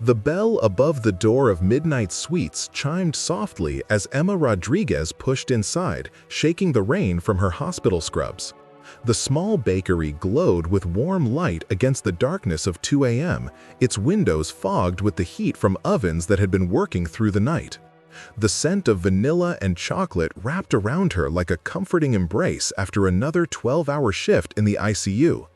The bell above the door of Midnight Sweets chimed softly as Emma Rodriguez pushed inside, shaking the rain from her hospital scrubs. The small bakery glowed with warm light against the darkness of 2 a.m., its windows fogged with the heat from ovens that had been working through the night. The scent of vanilla and chocolate wrapped around her like a comforting embrace after another 12-hour shift in the ICU.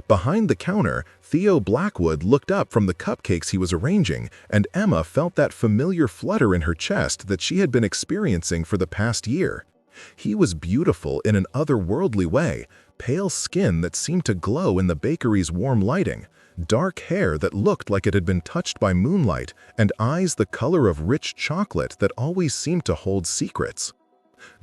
Behind the counter, Theo Blackwood looked up from the cupcakes he was arranging, and Emma felt that familiar flutter in her chest that she had been experiencing for the past year. He was beautiful in an otherworldly way, pale skin that seemed to glow in the bakery's warm lighting, dark hair that looked like it had been touched by moonlight, and eyes the color of rich chocolate that always seemed to hold secrets.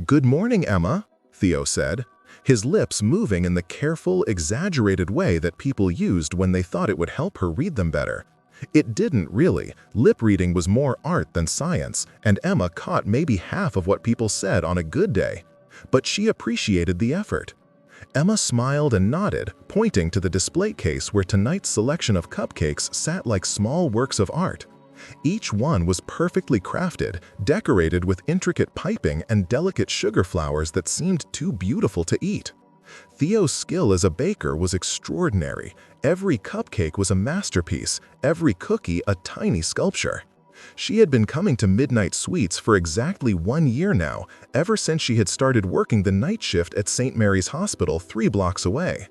"Good morning, Emma," Theo said, his lips moving in the careful, exaggerated way that people used when they thought it would help her read them better. It didn't really. Lip reading was more art than science, and Emma caught maybe half of what people said on a good day. But she appreciated the effort. Emma smiled and nodded, pointing to the display case where tonight's selection of cupcakes sat like small works of art. Each one was perfectly crafted, decorated with intricate piping and delicate sugar flowers that seemed too beautiful to eat. Theo's skill as a baker was extraordinary. Every cupcake was a masterpiece, every cookie a tiny sculpture. She had been coming to Midnight Sweets for exactly 1 year now, ever since she had started working the night shift at St. Mary's Hospital 3 blocks away.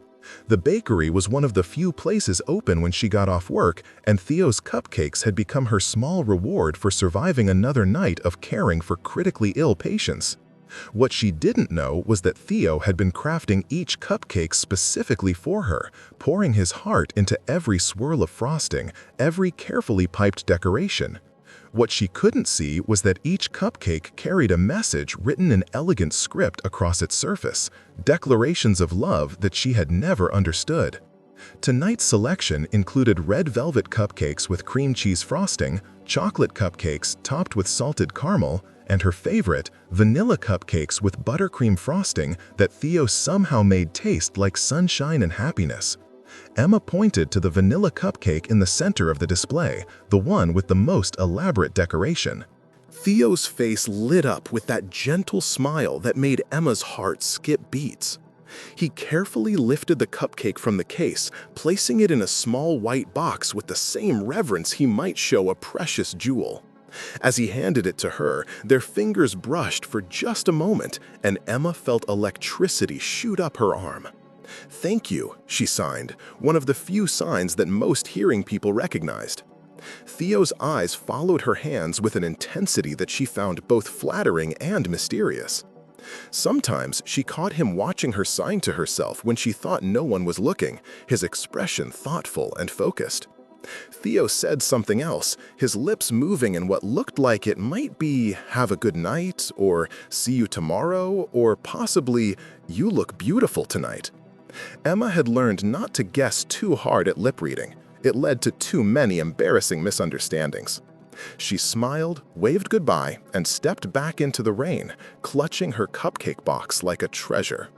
The bakery was one of the few places open when she got off work, and Theo's cupcakes had become her small reward for surviving another night of caring for critically ill patients. What she didn't know was that Theo had been crafting each cupcake specifically for her, pouring his heart into every swirl of frosting, every carefully piped decoration. What she couldn't see was that each cupcake carried a message written in elegant script across its surface, declarations of love that she had never understood. Tonight's selection included red velvet cupcakes with cream cheese frosting, chocolate cupcakes topped with salted caramel, and her favorite, vanilla cupcakes with buttercream frosting that Theo somehow made taste like sunshine and happiness. Emma pointed to the vanilla cupcake in the center of the display, the one with the most elaborate decoration. Theo's face lit up with that gentle smile that made Emma's heart skip beats. He carefully lifted the cupcake from the case, placing it in a small white box with the same reverence he might show a precious jewel. As he handed it to her, their fingers brushed for just a moment, and Emma felt electricity shoot up her arm. "Thank you," she signed, one of the few signs that most hearing people recognized. Theo's eyes followed her hands with an intensity that she found both flattering and mysterious. Sometimes she caught him watching her sign to herself when she thought no one was looking, his expression thoughtful and focused. Theo said something else, his lips moving in what looked like it might be "have a good night," or "see you tomorrow," or possibly "you look beautiful tonight." Emma had learned not to guess too hard at lip reading. It led to too many embarrassing misunderstandings. She smiled, waved goodbye, and stepped back into the rain, clutching her cupcake box like a treasure.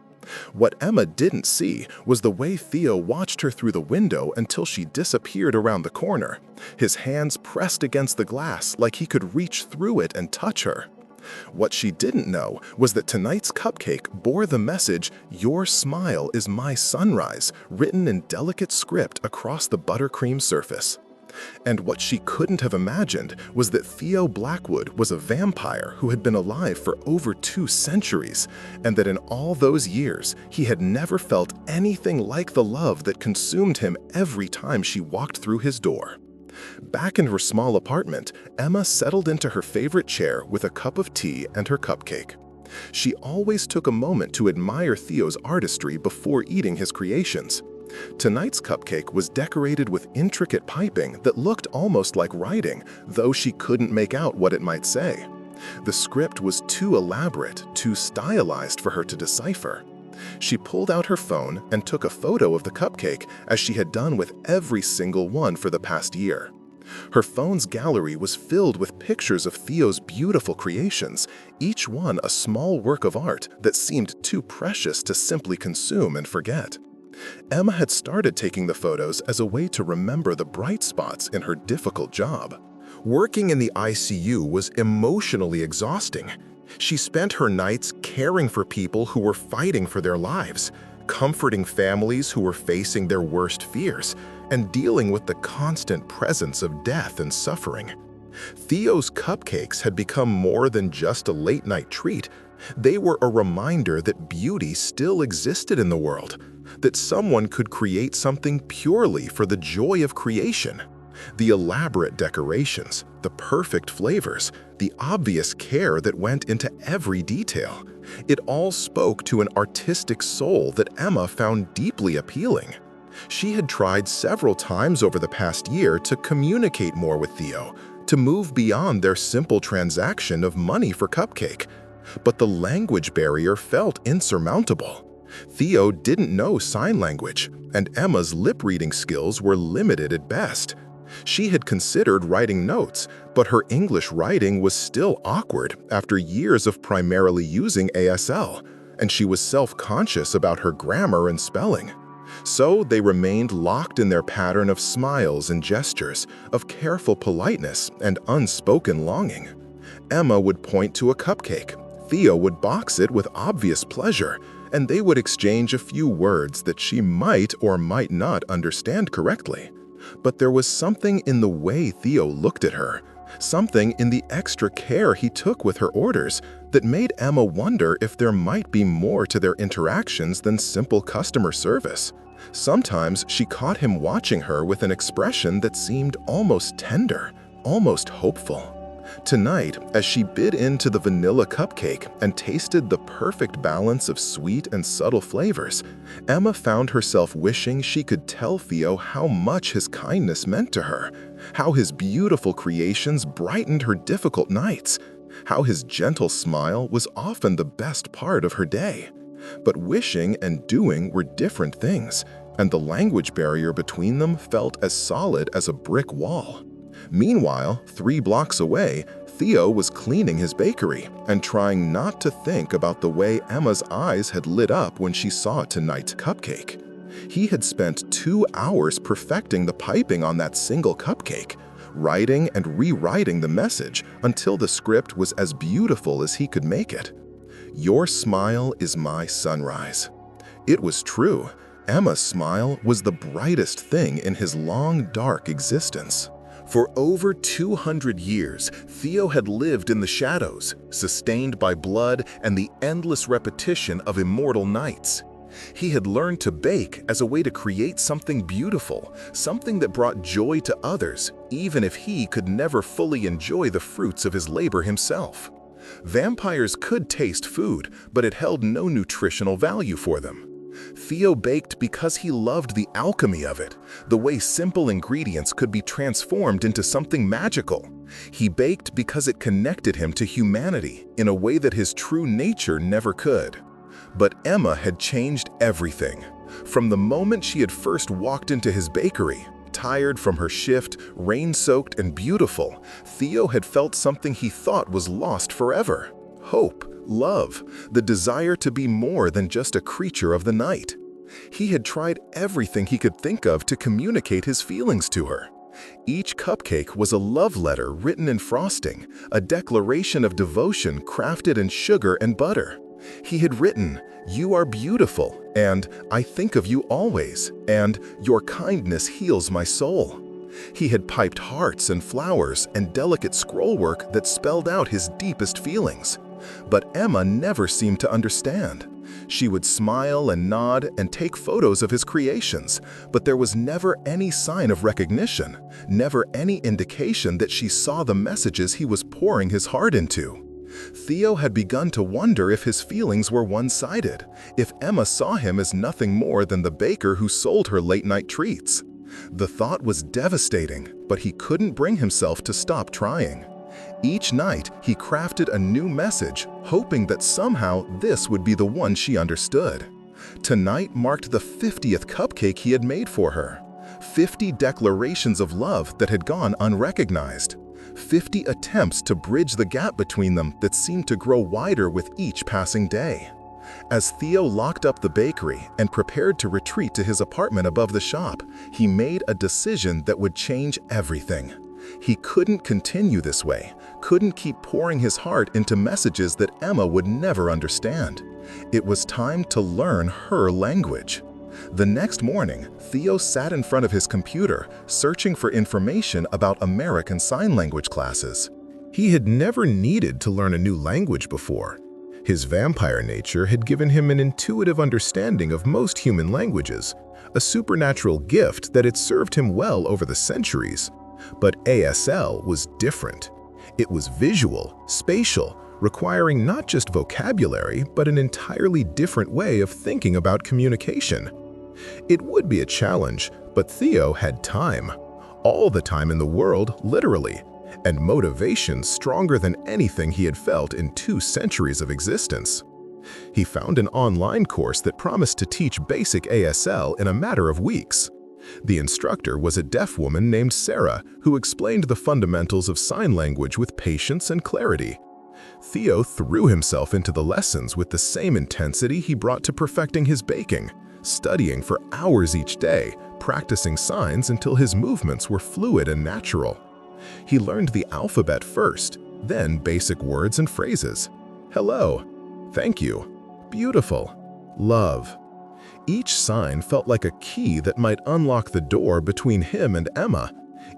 What Emma didn't see was the way Theo watched her through the window until she disappeared around the corner, his hands pressed against the glass like he could reach through it and touch her. What she didn't know was that tonight's cupcake bore the message, "Your smile is my sunrise," written in delicate script across the buttercream surface. And what she couldn't have imagined was that Theo Blackwood was a vampire who had been alive for over 2 centuries, and that in all those years, he had never felt anything like the love that consumed him every time she walked through his door. Back in her small apartment, Emma settled into her favorite chair with a cup of tea and her cupcake. She always took a moment to admire Theo's artistry before eating his creations. Tonight's cupcake was decorated with intricate piping that looked almost like writing, though she couldn't make out what it might say. The script was too elaborate, too stylized for her to decipher. She pulled out her phone and took a photo of the cupcake, as she had done with every single one for the past year. Her phone's gallery was filled with pictures of Theo's beautiful creations, each one a small work of art that seemed too precious to simply consume and forget. Emma had started taking the photos as a way to remember the bright spots in her difficult job. Working in the ICU was emotionally exhausting. She spent her nights caring for people who were fighting for their lives, comforting families who were facing their worst fears, and dealing with the constant presence of death and suffering. Theo's cupcakes had become more than just a late-night treat. They were a reminder that beauty still existed in the world, that someone could create something purely for the joy of creation. The elaborate decorations, the perfect flavors, the obvious care that went into every detail. It all spoke to an artistic soul that Emma found deeply appealing. She had tried several times over the past year to communicate more with Theo, to move beyond their simple transaction of money for cupcake. But the language barrier felt insurmountable. Theo didn't know sign language, and Emma's lip-reading skills were limited at best. She had considered writing notes, but her English writing was still awkward after years of primarily using ASL, and she was self-conscious about her grammar and spelling. So they remained locked in their pattern of smiles and gestures, of careful politeness and unspoken longing. Emma would point to a cupcake. Theo would box it with obvious pleasure, and they would exchange a few words that she might or might not understand correctly. But there was something in the way Theo looked at her, something in the extra care he took with her orders that made Emma wonder if there might be more to their interactions than simple customer service. Sometimes she caught him watching her with an expression that seemed almost tender, almost hopeful. Tonight, as she bit into the vanilla cupcake and tasted the perfect balance of sweet and subtle flavors, Emma found herself wishing she could tell Theo how much his kindness meant to her, how his beautiful creations brightened her difficult nights, how his gentle smile was often the best part of her day. But wishing and doing were different things, and the language barrier between them felt as solid as a brick wall. Meanwhile, 3 blocks away, Theo was cleaning his bakery and trying not to think about the way Emma's eyes had lit up when she saw tonight's cupcake. He had spent 2 hours perfecting the piping on that single cupcake, writing and rewriting the message until the script was as beautiful as he could make it. "Your smile is my sunrise." It was true. Emma's smile was the brightest thing in his long, dark existence. For over 200 years, Theo had lived in the shadows, sustained by blood and the endless repetition of immortal nights. He had learned to bake as a way to create something beautiful, something that brought joy to others, even if he could never fully enjoy the fruits of his labor himself. Vampires could taste food, but it held no nutritional value for them. Theo baked because he loved the alchemy of it, the way simple ingredients could be transformed into something magical. He baked because it connected him to humanity in a way that his true nature never could. But Emma had changed everything. From the moment she had first walked into his bakery, tired from her shift, rain-soaked and beautiful, Theo had felt something he thought was lost forever: hope, love, the desire to be more than just a creature of the night. He had tried everything he could think of to communicate his feelings to her. Each cupcake was a love letter written in frosting, a declaration of devotion crafted in sugar and butter. He had written, "You are beautiful," and "I think of you always," and "Your kindness heals my soul." He had piped hearts and flowers and delicate scrollwork that spelled out his deepest feelings. But Emma never seemed to understand. She would smile and nod and take photos of his creations, but there was never any sign of recognition, never any indication that she saw the messages he was pouring his heart into. Theo had begun to wonder if his feelings were one-sided, if Emma saw him as nothing more than the baker who sold her late-night treats. The thought was devastating, but he couldn't bring himself to stop trying. Each night, he crafted a new message, hoping that somehow this would be the one she understood. Tonight marked the 50th cupcake he had made for her. 50 declarations of love that had gone unrecognized. 50 attempts to bridge the gap between them that seemed to grow wider with each passing day. As Theo locked up the bakery and prepared to retreat to his apartment above the shop, he made a decision that would change everything. He couldn't continue this way, couldn't keep pouring his heart into messages that Emma would never understand. It was time to learn her language. The next morning, Theo sat in front of his computer, searching for information about American Sign Language classes. He had never needed to learn a new language before. His vampire nature had given him an intuitive understanding of most human languages, a supernatural gift that had served him well over the centuries. But ASL was different. It was visual, spatial, requiring not just vocabulary, but an entirely different way of thinking about communication. It would be a challenge, but Theo had time. All the time in the world, literally, and motivation stronger than anything he had felt in 2 centuries of existence. He found an online course that promised to teach basic ASL in a matter of weeks. The instructor was a deaf woman named Sarah, who explained the fundamentals of sign language with patience and clarity. Theo threw himself into the lessons with the same intensity he brought to perfecting his baking, studying for hours each day, practicing signs until his movements were fluid and natural. He learned the alphabet first, then basic words and phrases. Hello, thank you, beautiful, love. Each sign felt like a key that might unlock the door between him and Emma,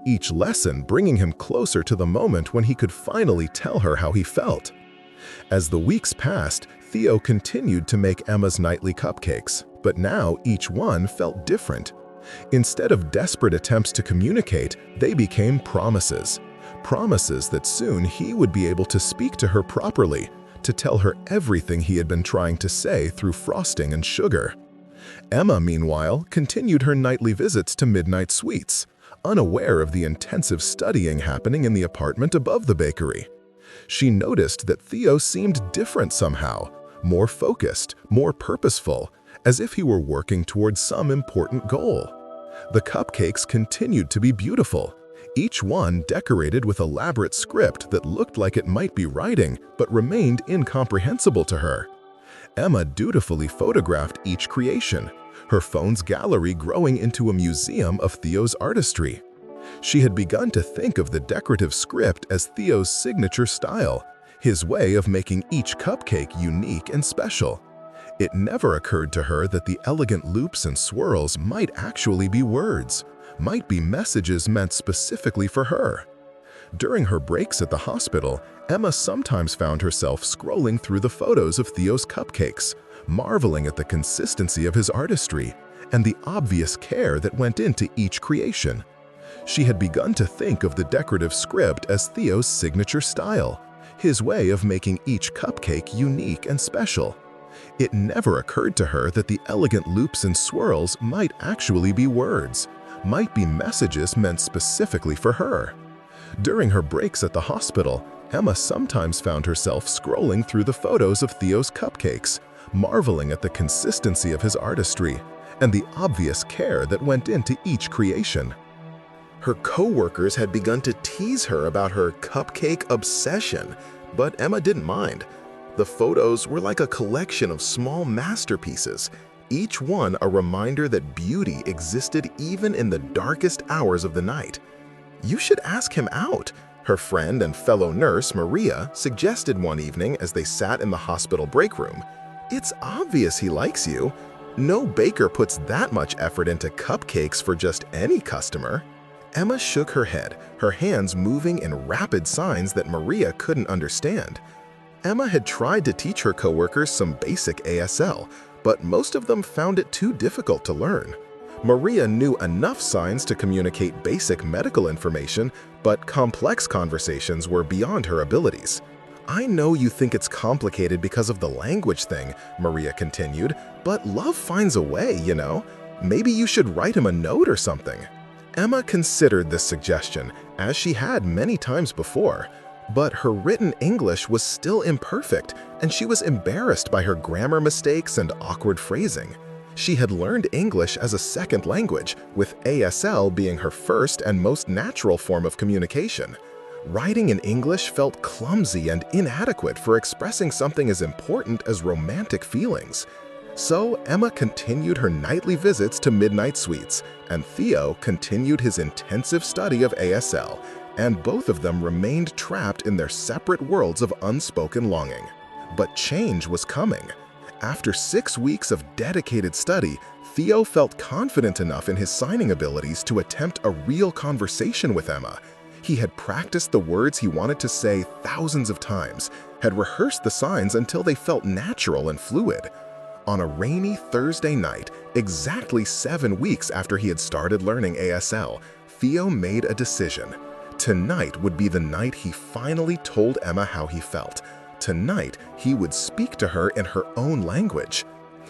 each lesson bringing him closer to the moment when he could finally tell her how he felt. As the weeks passed, Theo continued to make Emma's nightly cupcakes, but now each one felt different. Instead of desperate attempts to communicate, they became promises. Promises that soon he would be able to speak to her properly, to tell her everything he had been trying to say through frosting and sugar. Emma, meanwhile, continued her nightly visits to Midnight Sweets, unaware of the intensive studying happening in the apartment above the bakery. She noticed that Theo seemed different somehow, more focused, more purposeful, as if he were working towards some important goal. The cupcakes continued to be beautiful, each one decorated with elaborate script that looked like it might be writing but remained incomprehensible to her. Emma dutifully photographed each creation, her phone's gallery growing into a museum of Theo's artistry. She had begun to think of the decorative script as Theo's signature style, his way of making each cupcake unique and special. It never occurred to her that the elegant loops and swirls might actually be words, might be messages meant specifically for her. During her breaks at the hospital, Emma sometimes found herself scrolling through the photos of Theo's cupcakes, marveling at the consistency of his artistry and the obvious care that went into each creation. She had begun to think of the decorative script as Theo's signature style, his way of making each cupcake unique and special. It never occurred to her that the elegant loops and swirls might actually be words, might be messages meant specifically for her. During her breaks at the hospital, Emma sometimes found herself scrolling through the photos of Theo's cupcakes, marveling at the consistency of his artistry and the obvious care that went into each creation. Her co-workers had begun to tease her about her cupcake obsession, but Emma didn't mind. The photos were like a collection of small masterpieces, each one a reminder that beauty existed even in the darkest hours of the night. "You should ask him out," her friend and fellow nurse Maria suggested one evening as they sat in the hospital break room. "It's obvious he likes you. No baker puts that much effort into cupcakes for just any customer." Emma shook her head, her hands moving in rapid signs that Maria couldn't understand. Emma had tried to teach her coworkers some basic ASL, but most of them found it too difficult to learn. Maria knew enough signs to communicate basic medical information, but complex conversations were beyond her abilities. "I know you think it's complicated because of the language thing," Maria continued, "but love finds a way, you know? Maybe you should write him a note or something." Emma considered this suggestion, as she had many times before, but her written English was still imperfect, and she was embarrassed by her grammar mistakes and awkward phrasing. She had learned English as a second language, with ASL being her first and most natural form of communication. Writing in English felt clumsy and inadequate for expressing something as important as romantic feelings. So Emma continued her nightly visits to Midnight Suites, and Theo continued his intensive study of ASL, and both of them remained trapped in their separate worlds of unspoken longing. But change was coming. After 6 weeks of dedicated study, Theo felt confident enough in his signing abilities to attempt a real conversation with Emma. He had practiced the words he wanted to say thousands of times, had rehearsed the signs until they felt natural and fluid. On a rainy Thursday night, exactly 7 weeks after he had started learning ASL, Theo made a decision. Tonight would be the night he finally told Emma how he felt. Tonight, he would speak to her in her own language.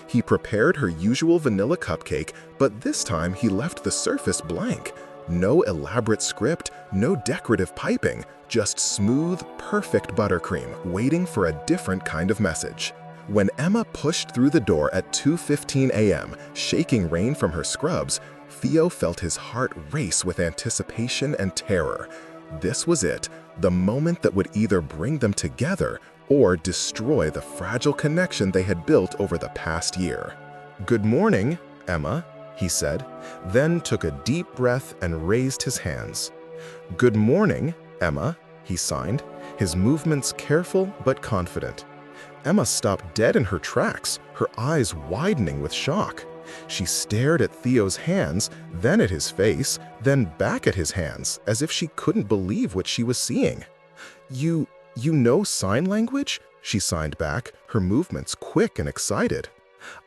He prepared her usual vanilla cupcake, but this time he left the surface blank. No elaborate script, no decorative piping, just smooth, perfect buttercream waiting for a different kind of message. When Emma pushed through the door at 2:15 a.m., shaking rain from her scrubs, Theo felt his heart race with anticipation and terror. This was it, the moment that would either bring them together or destroy the fragile connection they had built over the past year. "Good morning, Emma," he said, then took a deep breath and raised his hands. "Good morning, Emma," he signed, his movements careful but confident. Emma stopped dead in her tracks, her eyes widening with shock. She stared at Theo's hands, then at his face, then back at his hands, as if she couldn't believe what she was seeing. You know sign language?" she signed back, her movements quick and excited.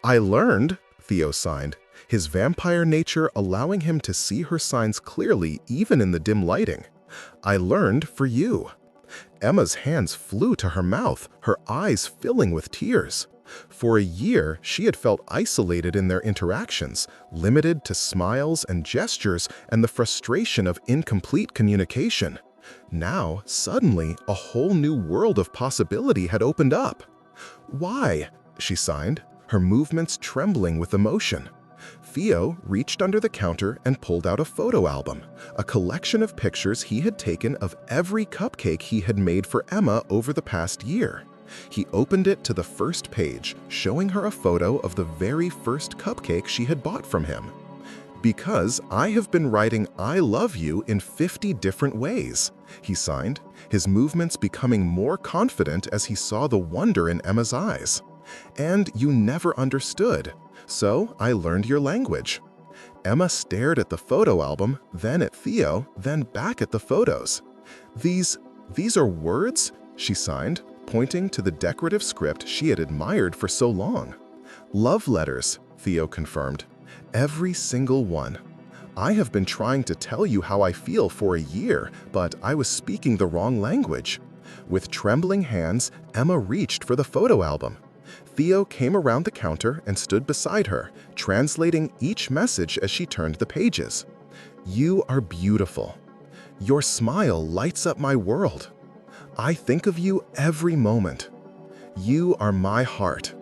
"I learned," Theo signed, his vampire nature allowing him to see her signs clearly even in the dim lighting. "I learned for you." Emma's hands flew to her mouth, her eyes filling with tears. For a year, she had felt isolated in their interactions, limited to smiles and gestures and the frustration of incomplete communication. Now, suddenly, a whole new world of possibility had opened up. "Why?" she signed, her movements trembling with emotion. Theo reached under the counter and pulled out a photo album, a collection of pictures he had taken of every cupcake he had made for Emma over the past year. He opened it to the first page, showing her a photo of the very first cupcake she had bought from him. "Because I have been writing 'I love you' in 50 different ways," he signed, his movements becoming more confident as he saw the wonder in Emma's eyes. "And you never understood, so I learned your language." Emma stared at the photo album, then at Theo, then back at the photos. These are words?" she signed, pointing to the decorative script she had admired for so long. "Love letters," Theo confirmed. "Every single one. I have been trying to tell you how I feel for a year, but I was speaking the wrong language." With trembling hands, Emma reached for the photo album. Theo came around the counter and stood beside her, translating each message as she turned the pages. "You are beautiful. Your smile lights up my world. I think of you every moment. You are my heart."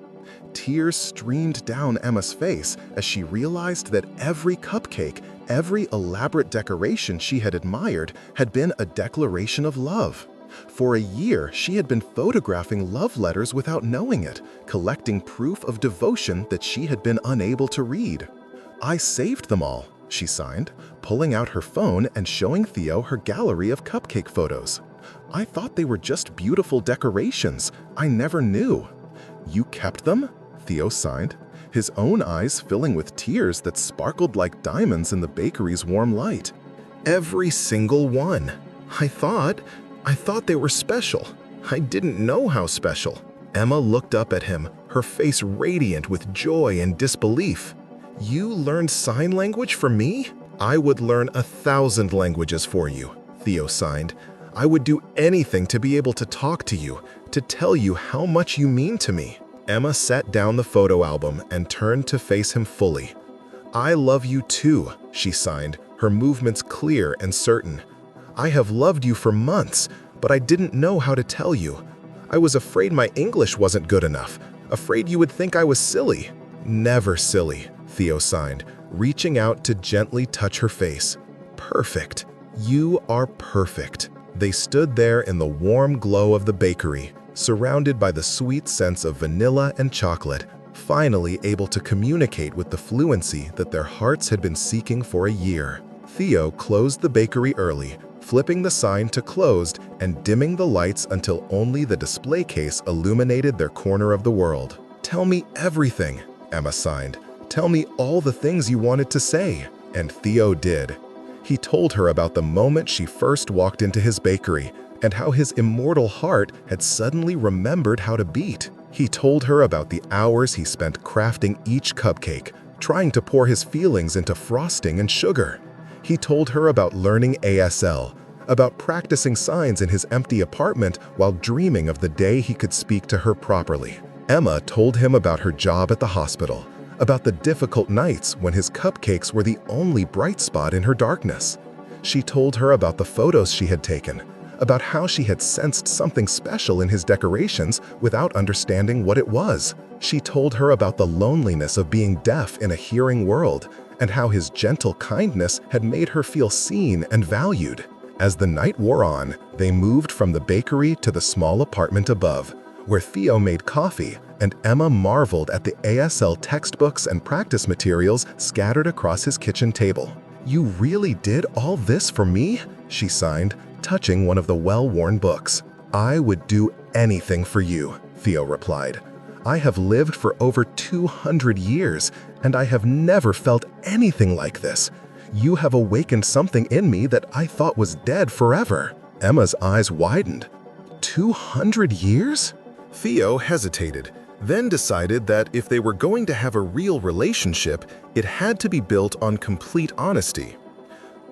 Tears streamed down Emma's face as she realized that every cupcake, every elaborate decoration she had admired had been a declaration of love. For a year, she had been photographing love letters without knowing it, collecting proof of devotion that she had been unable to read. "I saved them all," she signed, pulling out her phone and showing Theo her gallery of cupcake photos. "I thought they were just beautiful decorations. I never knew." "You kept them?" Theo signed, his own eyes filling with tears that sparkled like diamonds in the bakery's warm light. "Every single one. I thought they were special. I didn't know how special." Emma looked up at him, her face radiant with joy and disbelief. "You learned sign language for me? I would learn 1,000 languages for you," Theo signed. "I would do anything to be able to talk to you, to tell you how much you mean to me." Emma set down the photo album and turned to face him fully. "I love you too," she signed, her movements clear and certain. "I have loved you for months, but I didn't know how to tell you. I was afraid my English wasn't good enough, afraid you would think I was silly." "Never silly," Theo signed, reaching out to gently touch her face. "Perfect. You are perfect." They stood there in the warm glow of the bakery, surrounded by the sweet scents of vanilla and chocolate, finally able to communicate with the fluency that their hearts had been seeking for a year. Theo closed the bakery early, flipping the sign to closed and dimming the lights until only the display case illuminated their corner of the world. "Tell me everything," Emma signed. "Tell me all the things you wanted to say." And Theo did. He told her about the moment she first walked into his bakery and how his immortal heart had suddenly remembered how to beat. He told her about the hours he spent crafting each cupcake, trying to pour his feelings into frosting and sugar. He told her about learning ASL, about practicing signs in his empty apartment while dreaming of the day he could speak to her properly. Emma told him about her job at the hospital, about the difficult nights when his cupcakes were the only bright spot in her darkness. She told her about the photos she had taken, about how she had sensed something special in his decorations without understanding what it was. She told her about the loneliness of being deaf in a hearing world, and how his gentle kindness had made her feel seen and valued. As the night wore on, they moved from the bakery to the small apartment above, where Theo made coffee, and Emma marveled at the ASL textbooks and practice materials scattered across his kitchen table. "You really did all this for me?" she signed, touching one of the well-worn books. "I would do anything for you," Theo replied. "I have lived for over 200 years, and I have never felt anything like this. You have awakened something in me that I thought was dead forever." Emma's eyes widened. 200 years? Theo hesitated, then decided that if they were going to have a real relationship, it had to be built on complete honesty.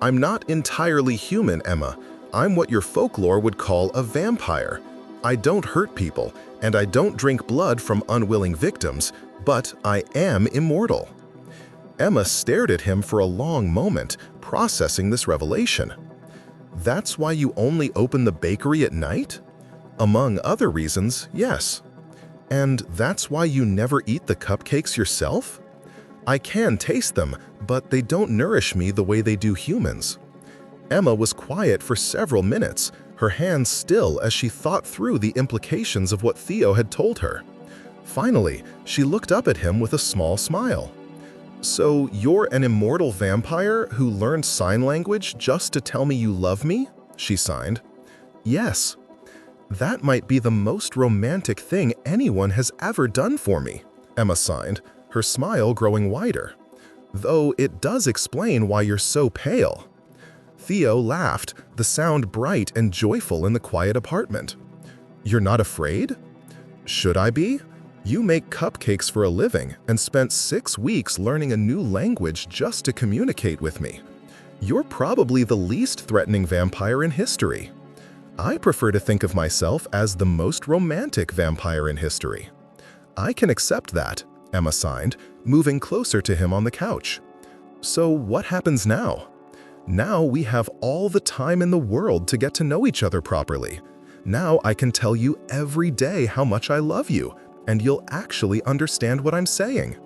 "I'm not entirely human, Emma. I'm what your folklore would call a vampire. I don't hurt people, and I don't drink blood from unwilling victims, but I am immortal." Emma stared at him for a long moment, processing this revelation. "That's why you only open the bakery at night?" "Among other reasons, yes." "And that's why you never eat the cupcakes yourself?" "I can taste them, but they don't nourish me the way they do humans." Emma was quiet for several minutes, her hands still as she thought through the implications of what Theo had told her. Finally, she looked up at him with a small smile. "So you're an immortal vampire who learned sign language just to tell me you love me?" she signed. "Yes." "That might be the most romantic thing anyone has ever done for me," Emma signed, her smile growing wider. "Though it does explain why you're so pale." Theo laughed, the sound bright and joyful in the quiet apartment. "You're not afraid?" "Should I be? You make cupcakes for a living and spent 6 weeks learning a new language just to communicate with me. You're probably the least threatening vampire in history. I prefer to think of myself as the most romantic vampire in history." "I can accept that," Emma signed, moving closer to him on the couch. "So what happens now?" "Now we have all the time in the world to get to know each other properly. Now I can tell you every day how much I love you, and you'll actually understand what I'm saying."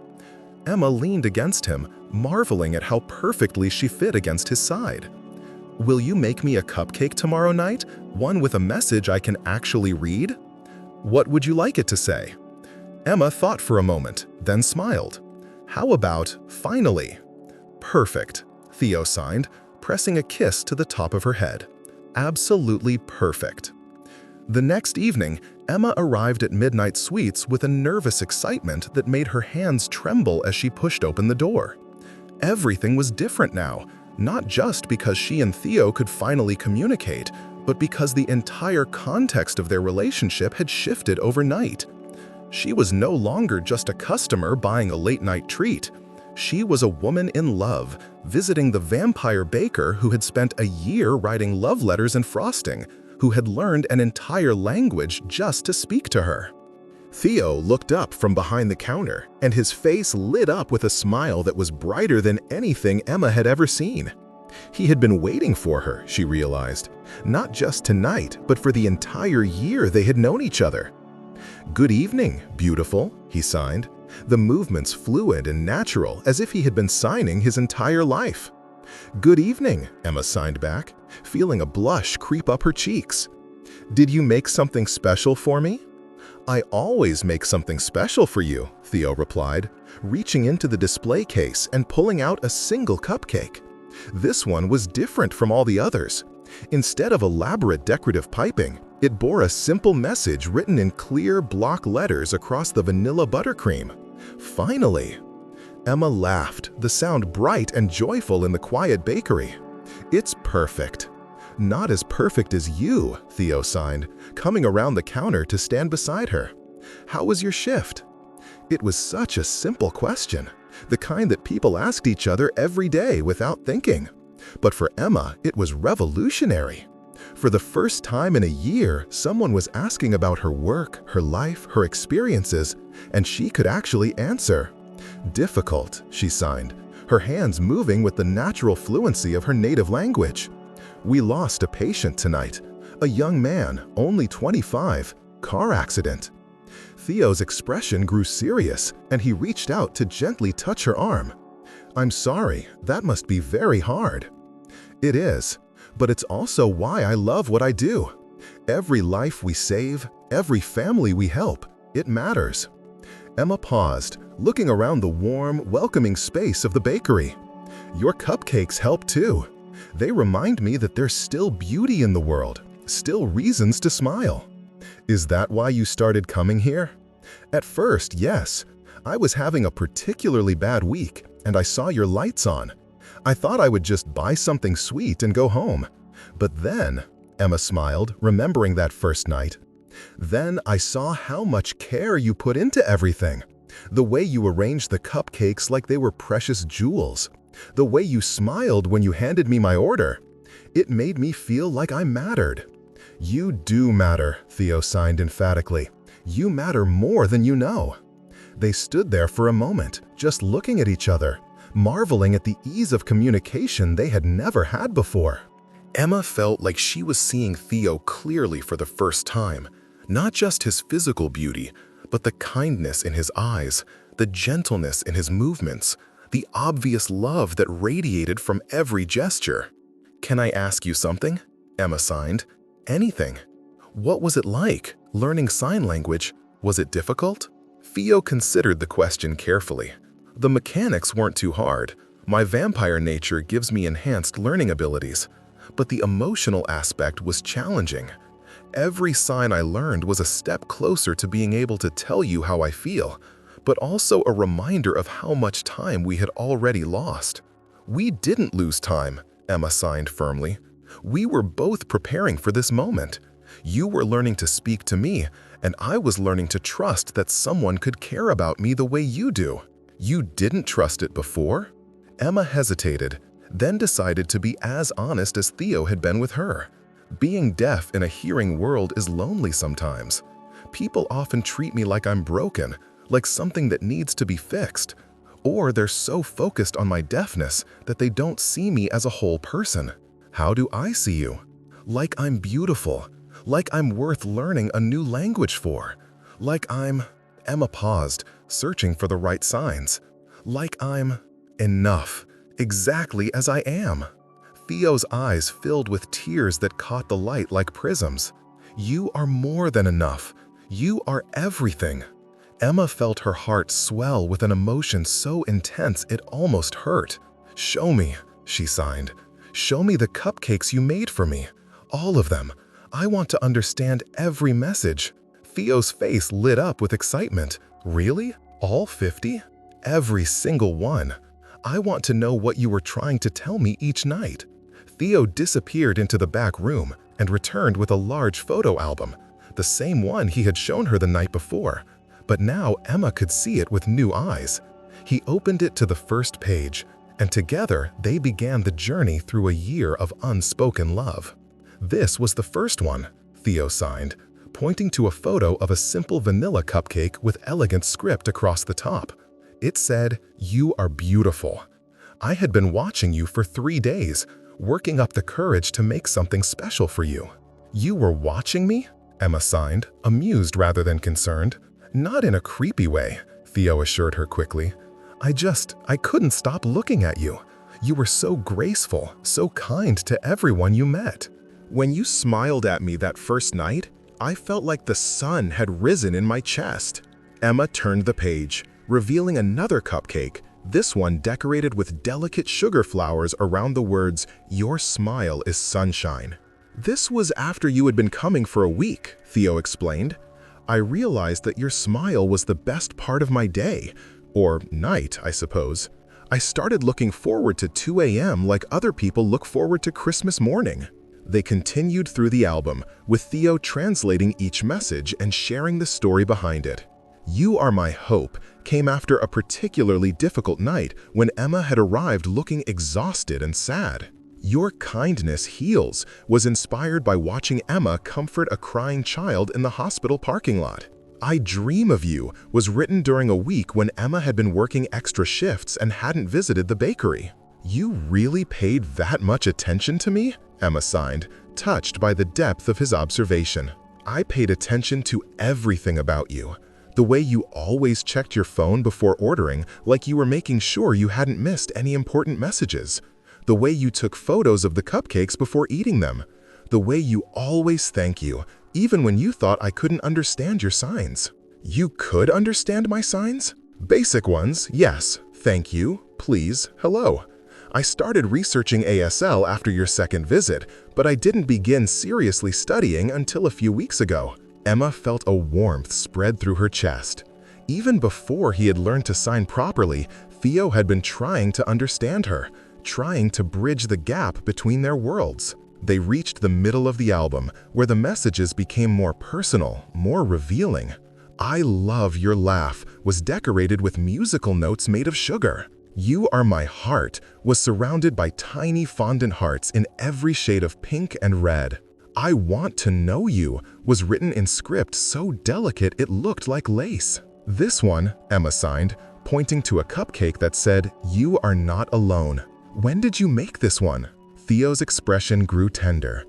Emma leaned against him, marveling at how perfectly she fit against his side. "Will you make me a cupcake tomorrow night, one with a message I can actually read?" "What would you like it to say?" Emma thought for a moment, then smiled. "How about, finally?" "Perfect," Theo signed, pressing a kiss to the top of her head. "Absolutely perfect." The next evening, Emma arrived at Midnight Sweets with a nervous excitement that made her hands tremble as she pushed open the door. Everything was different now, not just because she and Theo could finally communicate, but because the entire context of their relationship had shifted overnight. She was no longer just a customer buying a late-night treat. She was a woman in love, visiting the vampire baker who had spent a year writing love letters and frosting, who had learned an entire language just to speak to her. Theo looked up from behind the counter, and his face lit up with a smile that was brighter than anything Emma had ever seen. He had been waiting for her, she realized, not just tonight, but for the entire year they had known each other. "Good evening, beautiful," he signed, the movements fluid and natural as if he had been signing his entire life. "Good evening," Emma signed back, feeling a blush creep up her cheeks. "Did you make something special for me?" "I always make something special for you," Theo replied, reaching into the display case and pulling out a single cupcake. This one was different from all the others. Instead of elaborate decorative piping, it bore a simple message written in clear block letters across the vanilla buttercream. "Finally!" Emma laughed, the sound bright and joyful in the quiet bakery. "It's perfect." "Not as perfect as you," Theo signed, coming around the counter to stand beside her. "How was your shift?" It was such a simple question, the kind that people asked each other every day without thinking. But for Emma, it was revolutionary. For the first time in a year, someone was asking about her work, her life, her experiences, and she could actually answer. "Difficult," she signed, her hands moving with the natural fluency of her native language. "We lost a patient tonight, a young man, only 25, car accident." Theo's expression grew serious, and he reached out to gently touch her arm. "I'm sorry, that must be very hard." "It is, but it's also why I love what I do. Every life we save, every family we help, it matters." Emma paused, looking around the warm, welcoming space of the bakery. "Your cupcakes help too. They remind me that there's still beauty in the world, still reasons to smile." "Is that why you started coming here?" "At first, yes. I was having a particularly bad week, and I saw your lights on. I thought I would just buy something sweet and go home. But then," Emma smiled, remembering that first night, "then I saw how much care you put into everything. The way you arranged the cupcakes like they were precious jewels. The way you smiled when you handed me my order. It made me feel like I mattered." "You do matter," Theo signed emphatically. "You matter more than you know." They stood there for a moment, just looking at each other, marveling at the ease of communication they had never had before. Emma felt like she was seeing Theo clearly for the first time, not just his physical beauty, but the kindness in his eyes, the gentleness in his movements, the obvious love that radiated from every gesture. "Can I ask you something?" Emma signed. "Anything." "What was it like, learning sign language? Was it difficult?" Theo considered the question carefully. "The mechanics weren't too hard. My vampire nature gives me enhanced learning abilities. But the emotional aspect was challenging. Every sign I learned was a step closer to being able to tell you how I feel, but also a reminder of how much time we had already lost." "We didn't lose time," Emma signed firmly. "We were both preparing for this moment. You were learning to speak to me, and I was learning to trust that someone could care about me the way you do." "You didn't trust it before?" Emma hesitated, then decided to be as honest as Theo had been with her. "Being deaf in a hearing world is lonely sometimes. People often treat me like I'm broken, like something that needs to be fixed. Or they're so focused on my deafness that they don't see me as a whole person. How do I see you? Like I'm beautiful, like I'm worth learning a new language for, like I'm—" Emma paused, searching for the right signs. "Like I'm enough, exactly as I am." Theo's eyes filled with tears that caught the light like prisms. "You are more than enough. You are everything." Emma felt her heart swell with an emotion so intense it almost hurt. "Show me," she signed. "Show me the cupcakes you made for me. All of them. I want to understand every message." Theo's face lit up with excitement. "Really? All 50? Every single one. I want to know what you were trying to tell me each night." Theo disappeared into the back room and returned with a large photo album, the same one he had shown her the night before. But now Emma could see it with new eyes. He opened it to the first page, and together they began the journey through a year of unspoken love. "This was the first one," Theo signed, pointing to a photo of a simple vanilla cupcake with elegant script across the top. It said, "You are beautiful. I had been watching you for 3 days, working up the courage to make something special for you." "You were watching me?" Emma signed, amused rather than concerned. "Not in a creepy way," Theo assured her quickly. I couldn't stop looking at you. You were so graceful, so kind to everyone you met. When you smiled at me that first night, I felt like the sun had risen in my chest." Emma turned the page, revealing another cupcake, this one decorated with delicate sugar flowers around the words, "Your smile is sunshine." "This was after you had been coming for a week," Theo explained. "I realized that your smile was the best part of my day, or night, I suppose. I started looking forward to 2 a.m. like other people look forward to Christmas morning." They continued through the album, with Theo translating each message and sharing the story behind it. "You Are My Hope" came after a particularly difficult night when Emma had arrived looking exhausted and sad. "Your Kindness Heals" was inspired by watching Emma comfort a crying child in the hospital parking lot. "I Dream of You" was written during a week when Emma had been working extra shifts and hadn't visited the bakery. "You really paid that much attention to me?" Emma signed, touched by the depth of his observation. "I paid attention to everything about you. The way you always checked your phone before ordering, like you were making sure you hadn't missed any important messages. The way you took photos of the cupcakes before eating them. The way you always thank you, even when you thought I couldn't understand your signs." "You could understand my signs?" "Basic ones, yes. Thank you, please, hello. I started researching ASL after your second visit, but I didn't begin seriously studying until a few weeks ago." Emma felt a warmth spread through her chest. Even before he had learned to sign properly, Theo had been trying to understand her, trying to bridge the gap between their worlds. They reached the middle of the album, where the messages became more personal, more revealing. "I Love Your Laugh" was decorated with musical notes made of sugar. "You Are My Heart" was surrounded by tiny fondant hearts in every shade of pink and red. "I Want to Know You" was written in script so delicate it looked like lace. "This one," Emma signed, pointing to a cupcake that said, "You Are Not Alone." "When did you make this one?" Theo's expression grew tender.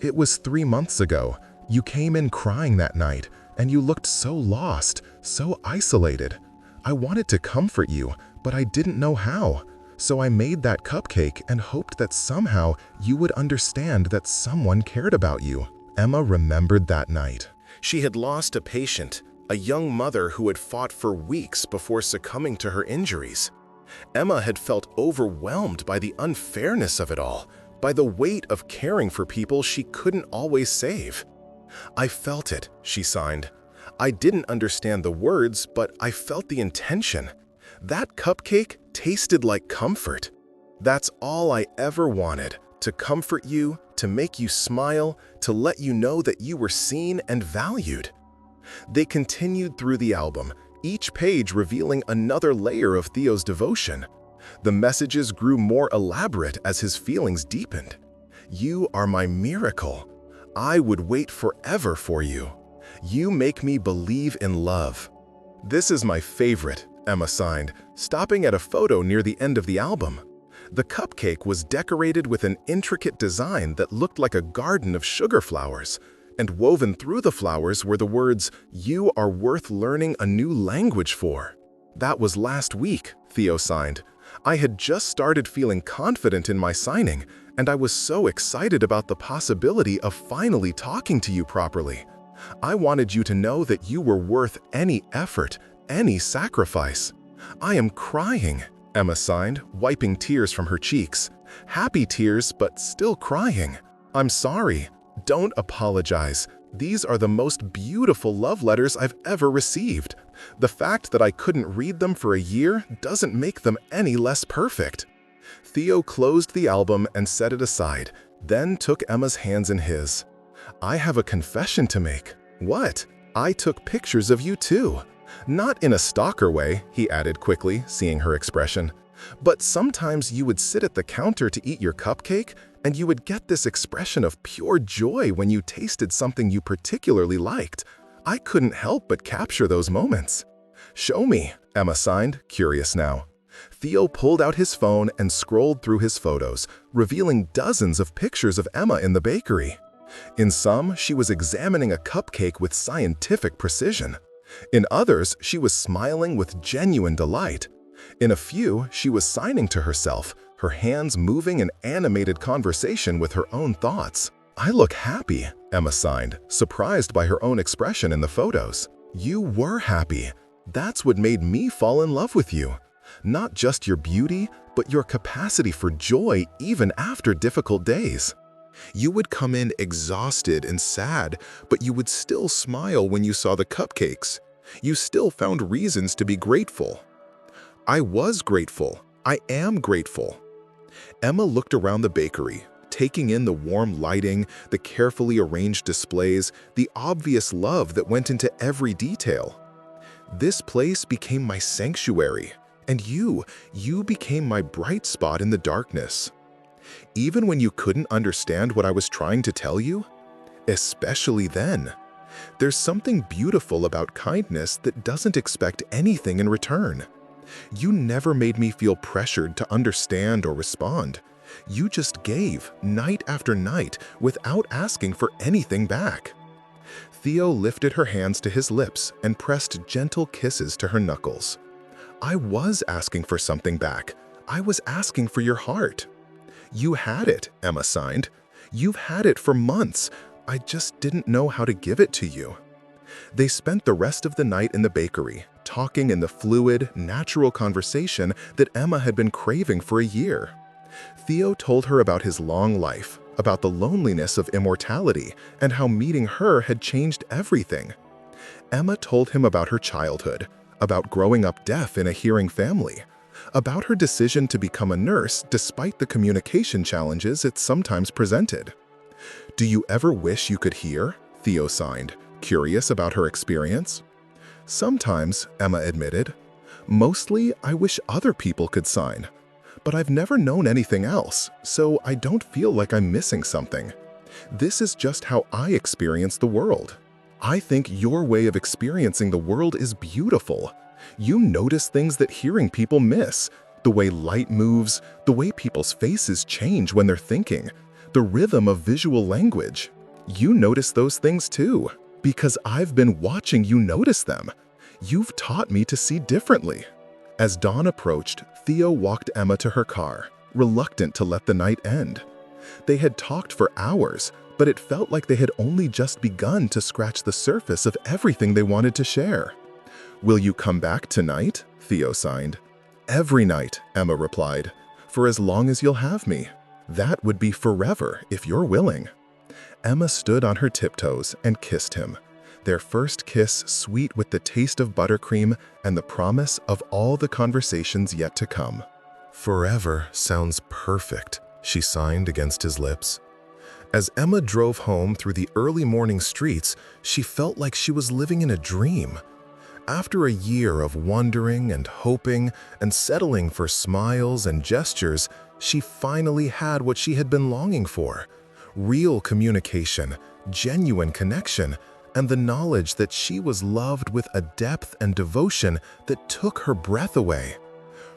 "It was 3 months ago. You came in crying that night, and you looked so lost, so isolated. I wanted to comfort you, but I didn't know how. So I made that cupcake and hoped that somehow you would understand that someone cared about you." Emma remembered that night. She had lost a patient, a young mother who had fought for weeks before succumbing to her injuries. Emma had felt overwhelmed by the unfairness of it all, by the weight of caring for people she couldn't always save. "I felt it," she signed. "I didn't understand the words, but I felt the intention. That cupcake tasted like comfort. That's all I ever wanted, to comfort you, to make you smile, to let you know that you were seen and valued." They continued through the album, each page revealing another layer of Theo's devotion. The messages grew more elaborate as his feelings deepened. "You are my miracle. I would wait forever for you. You make me believe in love." "This is my favorite," Emma signed, stopping at a photo near the end of the album. The cupcake was decorated with an intricate design that looked like a garden of sugar flowers, and woven through the flowers were the words, "You are worth learning a new language for." "That was last week," Theo signed. "I had just started feeling confident in my signing, and I was so excited about the possibility of finally talking to you properly. I wanted you to know that you were worth any effort, any sacrifice." "I am crying," Emma signed, wiping tears from her cheeks. Happy tears, but still crying. "I'm sorry. Don't apologize. These are the most beautiful love letters I've ever received. The fact that I couldn't read them for a year doesn't make them any less perfect." Theo closed the album and set it aside, then took Emma's hands in his. "I have a confession to make." "What?" "I took pictures of you too. Not in a stalker way," he added quickly, seeing her expression. "But sometimes you would sit at the counter to eat your cupcake, and you would get this expression of pure joy when you tasted something you particularly liked. I couldn't help but capture those moments." "Show me," Emma signed, curious now. Theo pulled out his phone and scrolled through his photos, revealing dozens of pictures of Emma in the bakery. In some, she was examining a cupcake with scientific precision. In others, she was smiling with genuine delight. In a few, she was signing to herself, her hands moving in animated conversation with her own thoughts. "I look happy," Emma signed, surprised by her own expression in the photos. "You were happy. That's what made me fall in love with you. Not just your beauty, but your capacity for joy even after difficult days. You would come in exhausted and sad, but you would still smile when you saw the cupcakes. You still found reasons to be grateful." "I was grateful. I am grateful." Emma looked around the bakery, taking in the warm lighting, the carefully arranged displays, the obvious love that went into every detail. "This place became my sanctuary, and you became my bright spot in the darkness. Even when you couldn't understand what I was trying to tell you, especially then. There's something beautiful about kindness that doesn't expect anything in return. You never made me feel pressured to understand or respond. You just gave, night after night, without asking for anything back." Theo lifted her hands to his lips and pressed gentle kisses to her knuckles. "I was asking for something back. I was asking for your heart." "You had it," Emma signed. "You've had it for months. I just didn't know how to give it to you." They spent the rest of the night in the bakery, talking in the fluid, natural conversation that Emma had been craving for a year. Theo told her about his long life, about the loneliness of immortality, and how meeting her had changed everything. Emma told him about her childhood, about growing up deaf in a hearing family, about her decision to become a nurse despite the communication challenges it sometimes presented. "Do you ever wish you could hear?" Theo signed, curious about her experience. "Sometimes," Emma admitted. "Mostly, I wish other people could sign. But I've never known anything else, so I don't feel like I'm missing something. This is just how I experience the world. I think your way of experiencing the world is beautiful. You notice things that hearing people miss, the way light moves, the way people's faces change when they're thinking, the rhythm of visual language. You notice those things too, because I've been watching you notice them. You've taught me to see differently." As dawn approached, Theo walked Emma to her car, reluctant to let the night end. They had talked for hours, but it felt like they had only just begun to scratch the surface of everything they wanted to share. "Will you come back tonight?" Theo signed. "Every night," Emma replied, "for as long as you'll have me. That would be forever if you're willing." Emma stood on her tiptoes and kissed him, their first kiss sweet with the taste of buttercream and the promise of all the conversations yet to come. "Forever sounds perfect," she signed against his lips. As Emma drove home through the early morning streets, she felt like she was living in a dream. After a year of wondering and hoping and settling for smiles and gestures, she finally had what she had been longing for: real communication, genuine connection, and the knowledge that she was loved with a depth and devotion that took her breath away.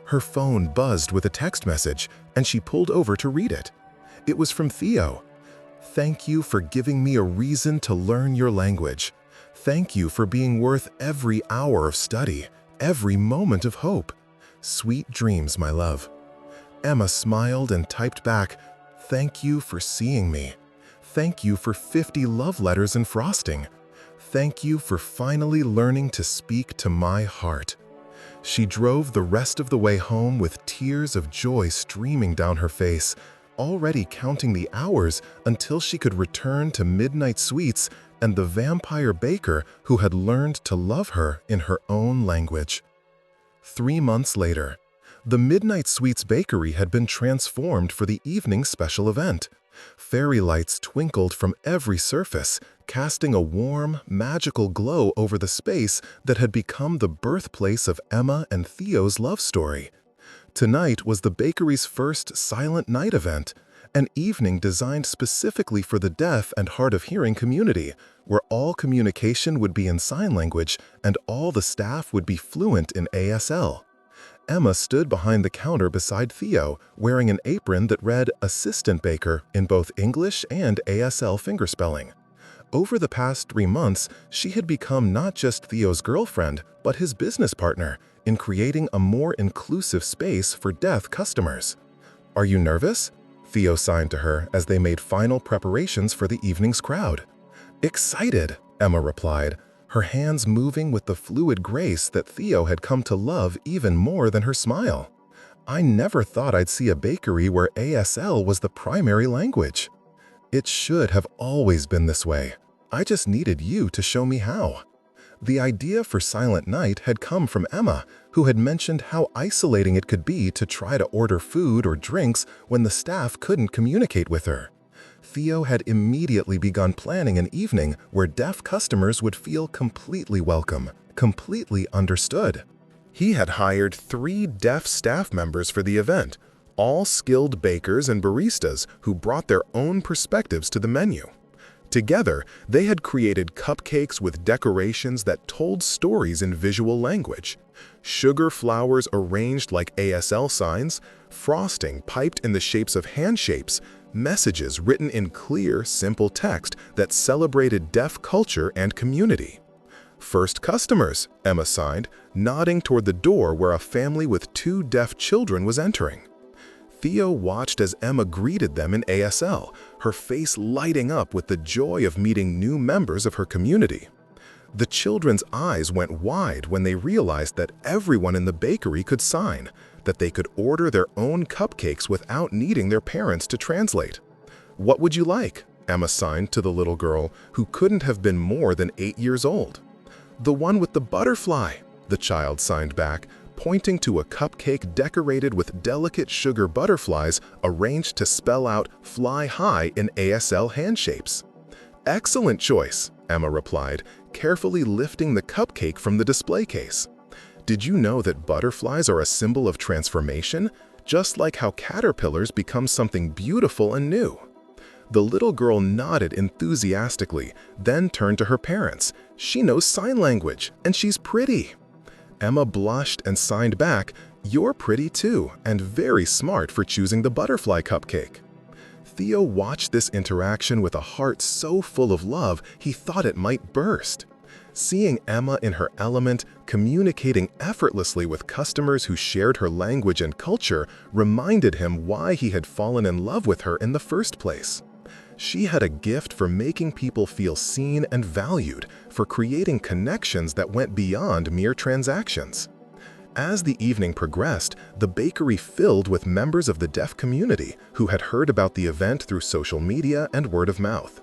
Her phone buzzed with a text message, and she pulled over to read it. It was from Theo. "Thank you for giving me a reason to learn your language. Thank you for being worth every hour of study, every moment of hope. Sweet dreams, my love." Emma smiled and typed back, "Thank you for seeing me. Thank you for 50 love letters and frosting. Thank you for finally learning to speak to my heart." She drove the rest of the way home with tears of joy streaming down her face, already counting the hours until she could return to Midnight Sweets and the vampire baker who had learned to love her in her own language. 3 months later, the Midnight Sweets bakery had been transformed for the evening special event. Fairy lights twinkled from every surface, casting a warm, magical glow over the space that had become the birthplace of Emma and Theo's love story. Tonight was the bakery's first Silent Night event, an evening designed specifically for the deaf and hard of hearing community, where all communication would be in sign language and all the staff would be fluent in ASL. Emma stood behind the counter beside Theo, wearing an apron that read "Assistant Baker" in both English and ASL fingerspelling. Over the past 3 months, she had become not just Theo's girlfriend, but his business partner in creating a more inclusive space for deaf customers. "Are you nervous?" Theo signed to her as they made final preparations for the evening's crowd. "Excited," Emma replied, her hands moving with the fluid grace that Theo had come to love even more than her smile. "I never thought I'd see a bakery where ASL was the primary language. It should have always been this way. I just needed you to show me how." The idea for Silent Night had come from Emma, who had mentioned how isolating it could be to try to order food or drinks when the staff couldn't communicate with her. Theo had immediately begun planning an evening where deaf customers would feel completely welcome, completely understood. He had hired 3 deaf staff members for the event, all skilled bakers and baristas who brought their own perspectives to the menu. Together, they had created cupcakes with decorations that told stories in visual language, sugar flowers arranged like ASL signs, frosting piped in the shapes of hand shapes, messages written in clear, simple text that celebrated deaf culture and community. "First customers," Emma signed, nodding toward the door where a family with 2 deaf children was entering. Theo watched as Emma greeted them in ASL, her face lighting up with the joy of meeting new members of her community. The children's eyes went wide when they realized that everyone in the bakery could sign, that they could order their own cupcakes without needing their parents to translate. "What would you like?" Emma signed to the little girl, who couldn't have been more than 8 years old. "The one with the butterfly," the child signed back, pointing to a cupcake decorated with delicate sugar butterflies arranged to spell out "Fly High" in ASL hand shapes. "Excellent choice," Emma replied, carefully lifting the cupcake from the display case. "Did you know that butterflies are a symbol of transformation, just like how caterpillars become something beautiful and new?" The little girl nodded enthusiastically, then turned to her parents. "She knows sign language, and she's pretty." Emma blushed and signed back, "You're pretty too, and very smart for choosing the butterfly cupcake." Theo watched this interaction with a heart so full of love he thought it might burst. Seeing Emma in her element, communicating effortlessly with customers who shared her language and culture, reminded him why he had fallen in love with her in the first place. She had a gift for making people feel seen and valued, for creating connections that went beyond mere transactions. As the evening progressed, the bakery filled with members of the deaf community who had heard about the event through social media and word of mouth.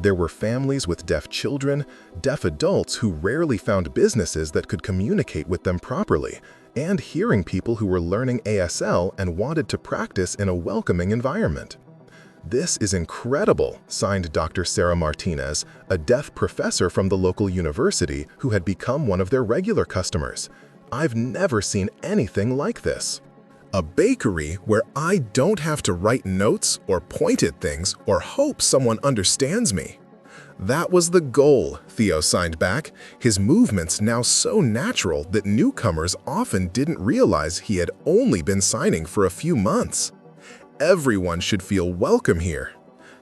There were families with deaf children, deaf adults who rarely found businesses that could communicate with them properly, and hearing people who were learning ASL and wanted to practice in a welcoming environment. "This is incredible," signed Dr. Sarah Martinez, a deaf professor from the local university who had become one of their regular customers. "I've never seen anything like this. A bakery where I don't have to write notes or point at things or hope someone understands me." "That was the goal," Theo signed back, his movements now so natural that newcomers often didn't realize he had only been signing for a few months. "Everyone should feel welcome here."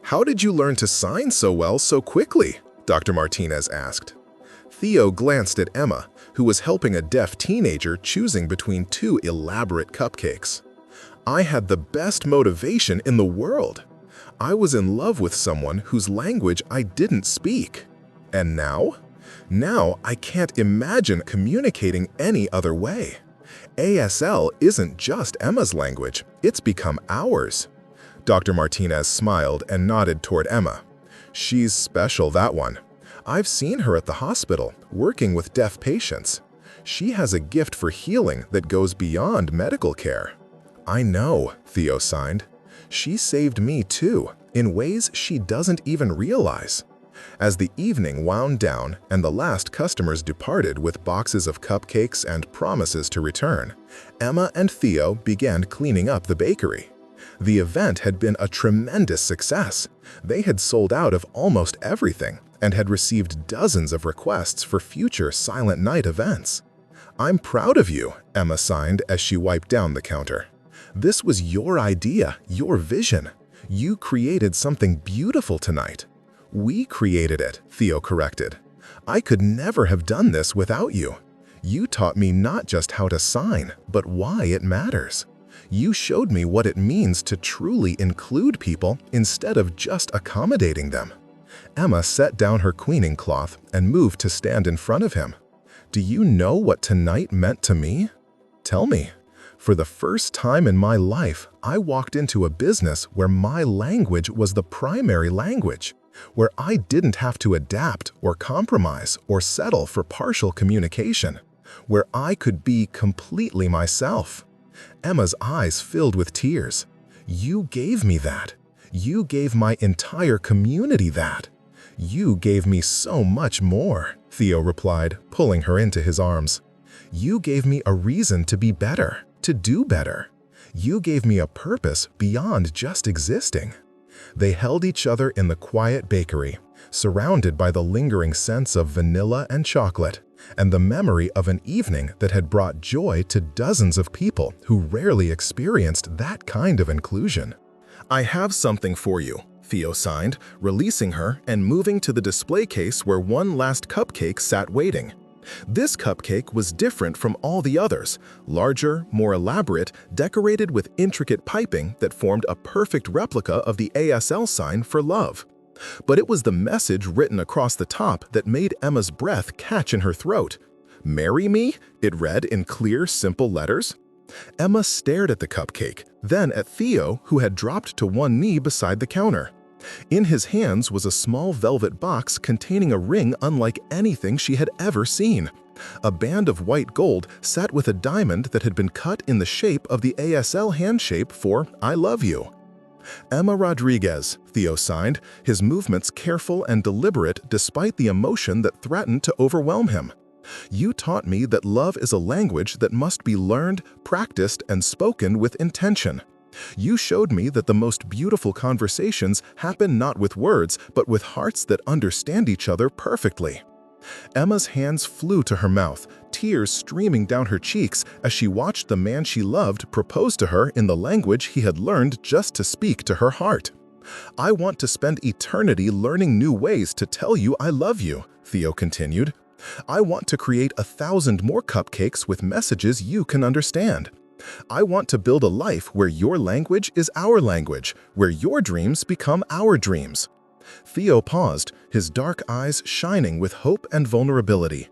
"How did you learn to sign so well so quickly?" Dr. Martinez asked. Theo glanced at Emma, who was helping a deaf teenager choosing between 2 elaborate cupcakes. "I had the best motivation in the world. I was in love with someone whose language I didn't speak. And now? Now I can't imagine communicating any other way. ASL isn't just Emma's language, it's become ours." Dr. Martinez smiled and nodded toward Emma. "She's special, that one. I've seen her at the hospital, working with deaf patients. She has a gift for healing that goes beyond medical care." "I know," Theo signed. "She saved me too, in ways she doesn't even realize." As the evening wound down and the last customers departed with boxes of cupcakes and promises to return, Emma and Theo began cleaning up the bakery. The event had been a tremendous success. They had sold out of almost everything and had received dozens of requests for future Silent Night events. "I'm proud of you," Emma signed as she wiped down the counter. "This was your idea, your vision. You created something beautiful tonight." "We created it," Theo corrected. "I could never have done this without you. You taught me not just how to sign, but why it matters. You showed me what it means to truly include people instead of just accommodating them. Emma set down her queening cloth and moved to stand in front of him. Do you know what tonight meant to me? Tell me. For the first time in my life, I walked into a business where my language was the primary language, where I didn't have to adapt or compromise or settle for partial communication, where I could be completely myself. Emma's eyes filled with tears. You gave me that. You gave my entire community that. You gave me so much more, Theo replied, pulling her into his arms. You gave me a reason to be better, to do better. You gave me a purpose beyond just existing. They held each other in the quiet bakery, surrounded by the lingering scents of vanilla and chocolate, and the memory of an evening that had brought joy to dozens of people who rarely experienced that kind of inclusion. I have something for you, Theo signed, releasing her and moving to the display case where one last cupcake sat waiting. This cupcake was different from all the others, larger, more elaborate, decorated with intricate piping that formed a perfect replica of the ASL sign for love. But it was the message written across the top that made Emma's breath catch in her throat. "Marry me?" it read in clear, simple letters. Emma stared at the cupcake, then at Theo, who had dropped to one knee beside the counter. In his hands was a small velvet box containing a ring unlike anything she had ever seen. A band of white gold set with a diamond that had been cut in the shape of the ASL hand shape for "I love you." Emma Rodriguez, Theo signed, his movements careful and deliberate despite the emotion that threatened to overwhelm him. You taught me that love is a language that must be learned, practiced, and spoken with intention. You showed me that the most beautiful conversations happen not with words, but with hearts that understand each other perfectly. Emma's hands flew to her mouth, tears streaming down her cheeks as she watched the man she loved propose to her in the language he had learned just to speak to her heart. I want to spend eternity learning new ways to tell you I love you, Theo continued. I want to create 1,000 more cupcakes with messages you can understand. I want to build a life where your language is our language, where your dreams become our dreams. Theo paused, his dark eyes shining with hope and vulnerability.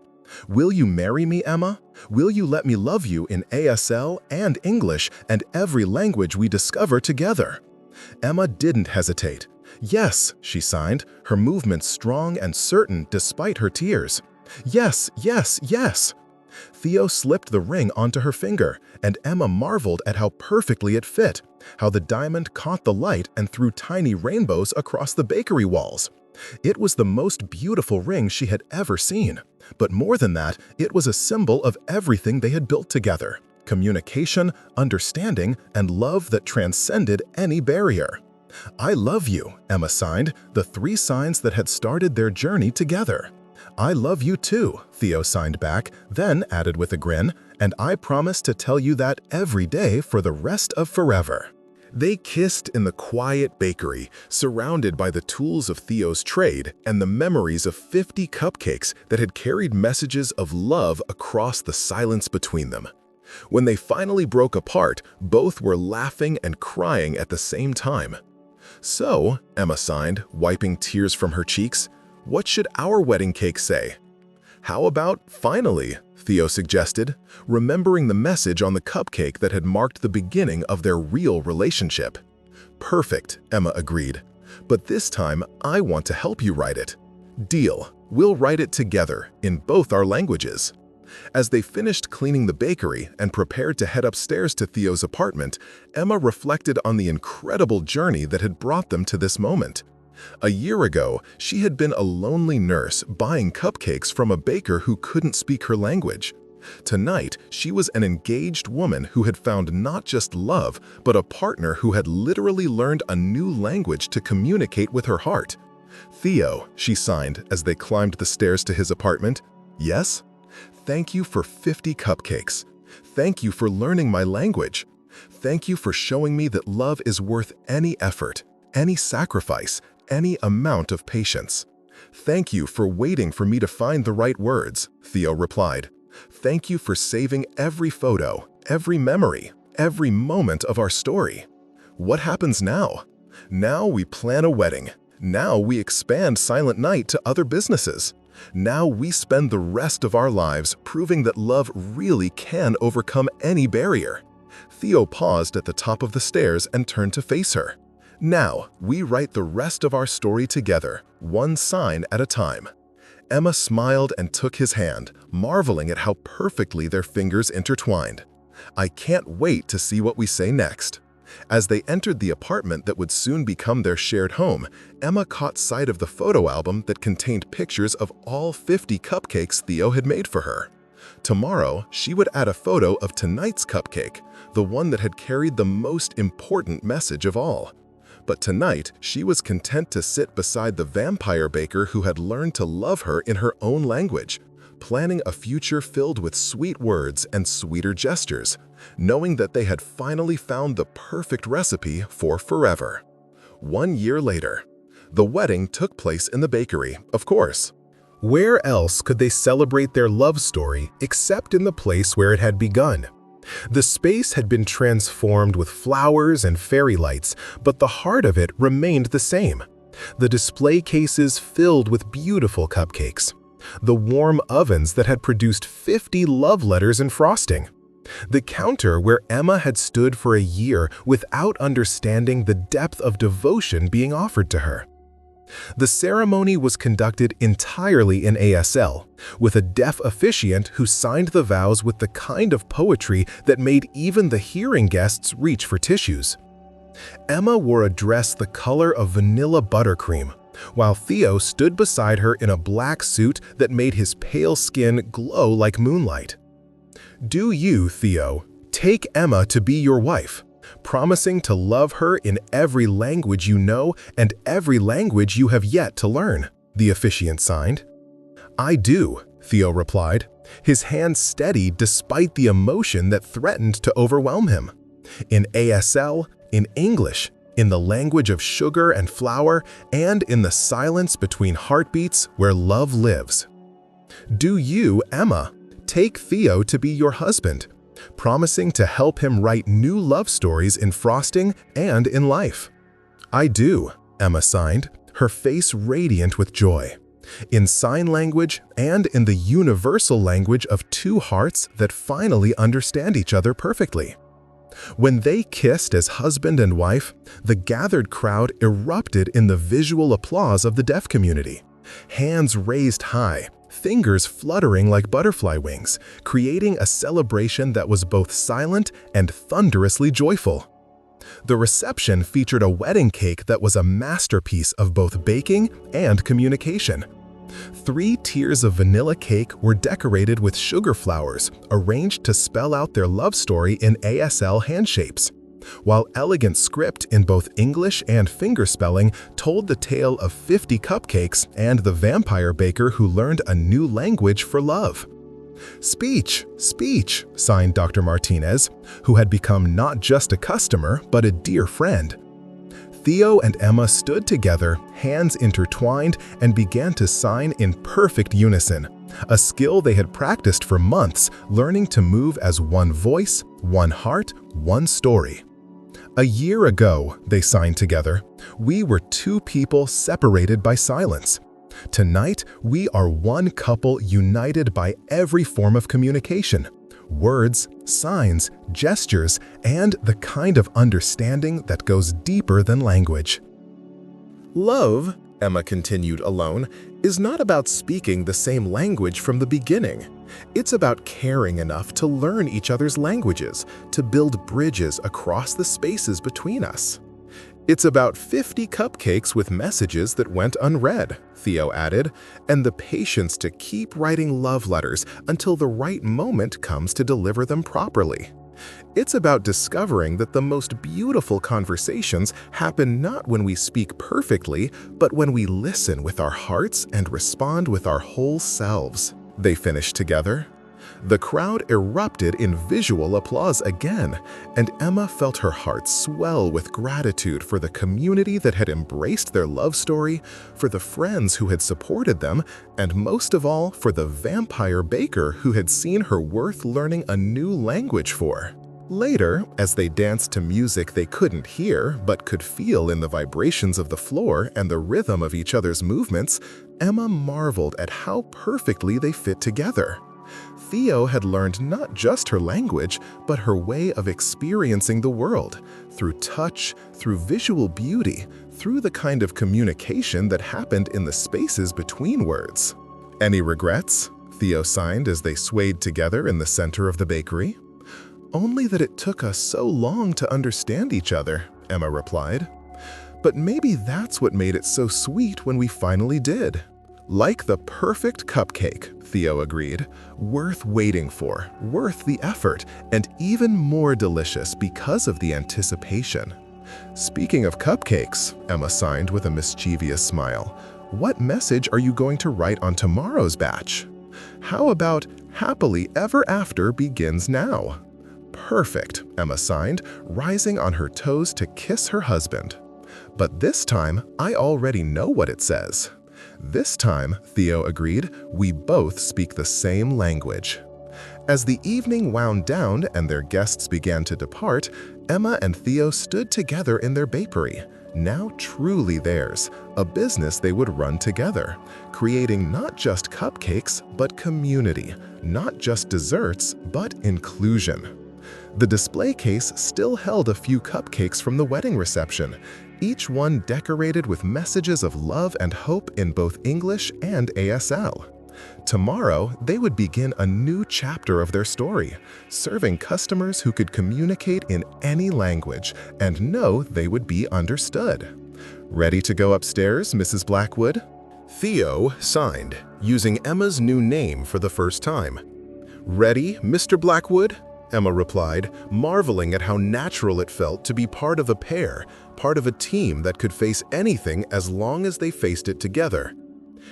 Will you marry me, Emma? Will you let me love you in ASL and English and every language we discover together? Emma didn't hesitate. Yes, she signed, her movements strong and certain despite her tears. Yes, yes, yes. Theo slipped the ring onto her finger, and Emma marveled at how perfectly it fit, how the diamond caught the light and threw tiny rainbows across the bakery walls. It was the most beautiful ring she had ever seen, but more than that, it was a symbol of everything they had built together: communication, understanding, and love that transcended any barrier. I love you, Emma signed, the 3 signs that had started their journey together. I love you too, Theo signed back, then added with a grin, and I promise to tell you that every day for the rest of forever. They kissed in the quiet bakery, surrounded by the tools of Theo's trade and the memories of 50 cupcakes that had carried messages of love across the silence between them. When they finally broke apart, both were laughing and crying at the same time. So, Emma signed, wiping tears from her cheeks, what should our wedding cake say? How about finally, Theo suggested, remembering the message on the cupcake that had marked the beginning of their real relationship. Perfect, Emma agreed. But this time, I want to help you write it. Deal. We'll write it together, in both our languages. As they finished cleaning the bakery and prepared to head upstairs to Theo's apartment, Emma reflected on the incredible journey that had brought them to this moment. A year ago, she had been a lonely nurse buying cupcakes from a baker who couldn't speak her language. Tonight, she was an engaged woman who had found not just love, but a partner who had literally learned a new language to communicate with her heart. Theo, she signed as they climbed the stairs to his apartment. Yes? Thank you for 50 cupcakes. Thank you for learning my language. Thank you for showing me that love is worth any effort, any sacrifice, any amount of patience. Thank you for waiting for me to find the right words, Theo replied. Thank you for saving every photo, every memory, every moment of our story. What happens now? Now we plan a wedding. Now we expand Silent Night to other businesses. Now we spend the rest of our lives proving that love really can overcome any barrier. Theo paused at the top of the stairs and turned to face her. Now we write the rest of our story together, one sign at a time. Emma smiled and took his hand, marveling at how perfectly their fingers intertwined. I can't wait to see what we say next. As they entered the apartment that would soon become their shared home, Emma caught sight of the photo album that contained pictures of all 50 cupcakes Theo had made for her. Tomorrow, she would add a photo of tonight's cupcake, the one that had carried the most important message of all. But tonight, she was content to sit beside the vampire baker who had learned to love her in her own language, planning a future filled with sweet words and sweeter gestures, knowing that they had finally found the perfect recipe for forever. 1 year later, the wedding took place in the bakery, of course. Where else could they celebrate their love story except in the place where it had begun? The space had been transformed with flowers and fairy lights, but the heart of it remained the same. The display cases filled with beautiful cupcakes. The warm ovens that had produced 50 love letters and frosting. The counter where Emma had stood for a year without understanding the depth of devotion being offered to her. The ceremony was conducted entirely in ASL, with a deaf officiant who signed the vows with the kind of poetry that made even the hearing guests reach for tissues. Emma wore a dress the color of vanilla buttercream, while Theo stood beside her in a black suit that made his pale skin glow like moonlight. Do you, Theo, take Emma to be your wife, promising to love her in every language you know and every language you have yet to learn, the officiant signed. I do, Theo replied, his hand steady despite the emotion that threatened to overwhelm him. In ASL, in English, in the language of sugar and flour, and in the silence between heartbeats where love lives. Do you, Emma, take Theo to be your husband, promising to help him write new love stories in frosting and in life? I do, Emma signed, her face radiant with joy, in sign language and in the universal language of two hearts that finally understand each other perfectly. When they kissed as husband and wife, the gathered crowd erupted in the visual applause of the deaf community, hands raised high, fingers fluttering like butterfly wings, creating a celebration that was both silent and thunderously joyful. The reception featured a wedding cake that was a masterpiece of both baking and communication. 3 tiers of vanilla cake were decorated with sugar flowers, arranged to spell out their love story in ASL hand shapes, while elegant script in both English and fingerspelling told the tale of 50 cupcakes and the vampire baker who learned a new language for love. Speech, speech, signed Dr. Martinez, who had become not just a customer but a dear friend. Theo and Emma stood together, hands intertwined, and began to sign in perfect unison, a skill they had practiced for months, learning to move as one voice, one heart, one story. A year ago, they signed together, we were 2 people separated by silence. Tonight, we are one couple united by every form of communication. Words, signs, gestures, and the kind of understanding that goes deeper than language. Love, Emma continued alone, is not about speaking the same language from the beginning. It's about caring enough to learn each other's languages, to build bridges across the spaces between us. It's about 50 cupcakes with messages that went unread, Theo added, and the patience to keep writing love letters until the right moment comes to deliver them properly. It's about discovering that the most beautiful conversations happen not when we speak perfectly, but when we listen with our hearts and respond with our whole selves. They finished together. The crowd erupted in visual applause again, and Emma felt her heart swell with gratitude for the community that had embraced their love story, for the friends who had supported them, and most of all, for the vampire baker who had seen her worth learning a new language for. Later, as they danced to music they couldn't hear but could feel in the vibrations of the floor and the rhythm of each other's movements, Emma marveled at how perfectly they fit together. Theo had learned not just her language, but her way of experiencing the world, through touch, through visual beauty, through the kind of communication that happened in the spaces between words. "Any regrets?" Theo signed as they swayed together in the center of the bakery. "Only that it took us so long to understand each other," Emma replied. "But maybe that's what made it so sweet when we finally did." "Like the perfect cupcake," Theo agreed. "Worth waiting for, worth the effort, and even more delicious because of the anticipation." "Speaking of cupcakes," Emma signed with a mischievous smile, "what message are you going to write on tomorrow's batch? How about happily ever after begins now?" "Perfect," Emma signed, rising on her toes to kiss her husband. "But this time, I already know what it says." "This time," Theo agreed, "we both speak the same language." As the evening wound down and their guests began to depart, Emma and Theo stood together in their bakery, now truly theirs, a business they would run together, creating not just cupcakes, but community, not just desserts, but inclusion. The display case still held a few cupcakes from the wedding reception, each one decorated with messages of love and hope in both English and ASL. Tomorrow, they would begin a new chapter of their story, serving customers who could communicate in any language and know they would be understood. "Ready to go upstairs, Mrs. Blackwood?" Theo signed, using Emma's new name for the first time. "Ready, Mr. Blackwood?" Emma replied, marveling at how natural it felt to be part of a pair, part of a team that could face anything as long as they faced it together.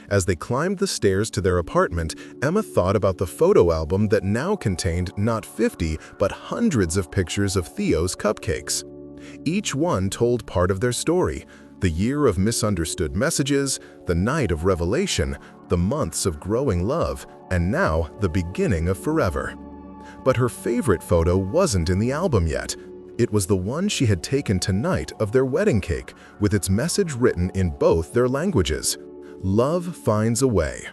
As they climbed the stairs to their apartment, Emma thought about the photo album that now contained not 50, but hundreds of pictures of Theo's cupcakes. Each one told part of their story: the year of misunderstood messages, the night of revelation, the months of growing love, and now the beginning of forever. But her favorite photo wasn't in the album yet. It was the one she had taken tonight of their wedding cake, with its message written in both their languages. Love finds a way.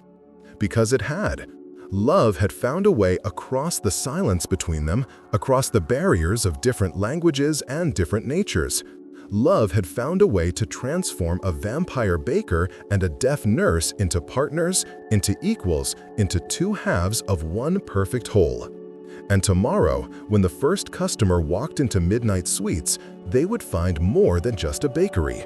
Because it had. Love had found a way across the silence between them, across the barriers of different languages and different natures. Love had found a way to transform a vampire baker and a deaf nurse into partners, into equals, into two halves of one perfect whole. And tomorrow, when the first customer walked into Midnight Sweets, they would find more than just a bakery.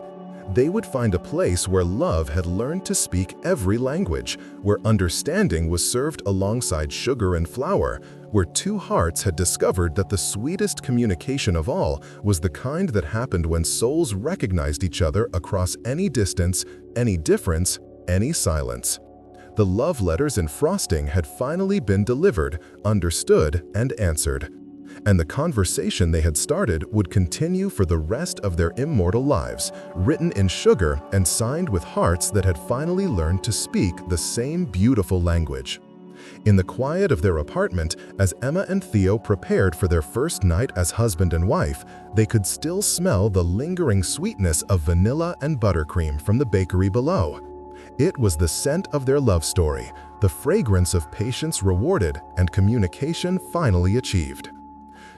They would find a place where love had learned to speak every language, where understanding was served alongside sugar and flour, where two hearts had discovered that the sweetest communication of all was the kind that happened when souls recognized each other across any distance, any difference, any silence. The love letters in frosting had finally been delivered, understood, and answered. And the conversation they had started would continue for the rest of their immortal lives, written in sugar and signed with hearts that had finally learned to speak the same beautiful language. In the quiet of their apartment, as Emma and Theo prepared for their first night as husband and wife, they could still smell the lingering sweetness of vanilla and buttercream from the bakery below. It was the scent of their love story, the fragrance of patience rewarded and communication finally achieved.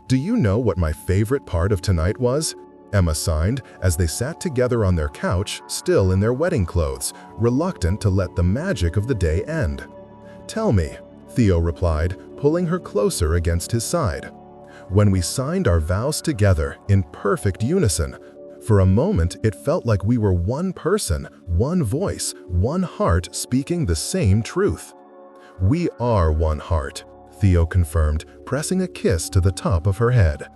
"Do you know what my favorite part of tonight was?" Emma signed as they sat together on their couch, still in their wedding clothes, reluctant to let the magic of the day end. "Tell me," Theo replied, pulling her closer against his side. "When we signed our vows together in perfect unison, for a moment it felt like we were one person, one voice, one heart speaking the same truth." "We are one heart," Theo confirmed, pressing a kiss to the top of her head.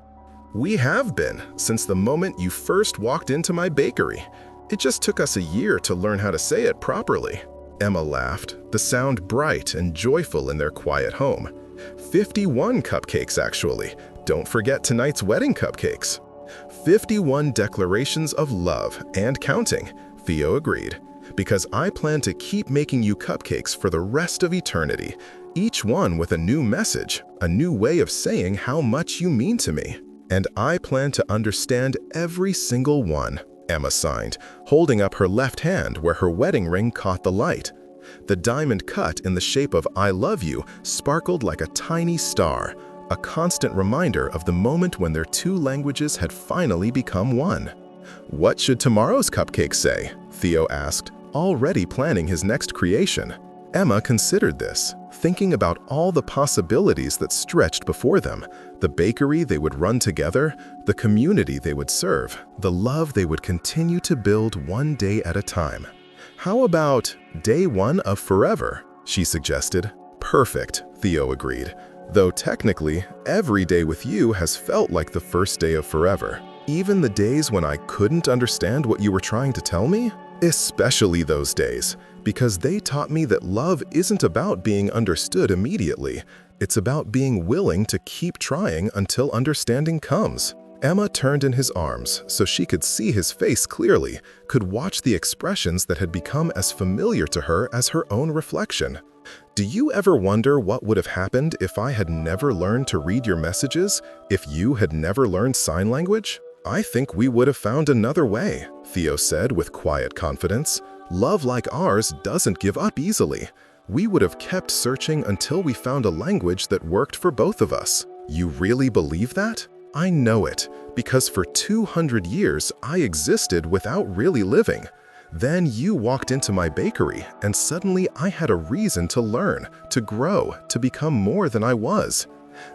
"We have been, since the moment you first walked into my bakery. It just took us a year to learn how to say it properly." Emma laughed, the sound bright and joyful in their quiet home. 51 cupcakes, actually. Don't forget tonight's wedding cupcakes. 51 declarations of love and counting, Theo agreed. "Because I plan to keep making you cupcakes for the rest of eternity. each one with a new message, a new way of saying how much you mean to me. And I plan to understand every single one, Emma signed, holding up her left hand where her wedding ring caught the light. The diamond cut in the shape of I love you sparkled like a tiny star, a constant reminder of the moment when their two languages had finally become one. What should tomorrow's cupcake say? Theo asked, already planning his next creation. Emma considered this, thinking about all the possibilities that stretched before them, the bakery they would run together, the community they would serve, the love they would continue to build one day at a time. How about day one of forever, she suggested. Perfect, Theo agreed. Though technically, every day with you has felt like the first day of forever. Even the days when I couldn't understand what you were trying to tell me? Especially those days, because they taught me that love isn't about being understood immediately. It's about being willing to keep trying until understanding comes. Emma turned in his arms so she could see his face clearly, could watch the expressions that had become as familiar to her as her own reflection. Do you ever wonder what would have happened if I had never learned to read your messages, if you had never learned sign language? I think we would have found another way, Theo said with quiet confidence. Love like ours doesn't give up easily. We would have kept searching until we found a language that worked for both of us. You really believe that? I know it, because for 200 years I existed without really living. Then you walked into my bakery, and suddenly I had a reason to learn, to grow, to become more than I was.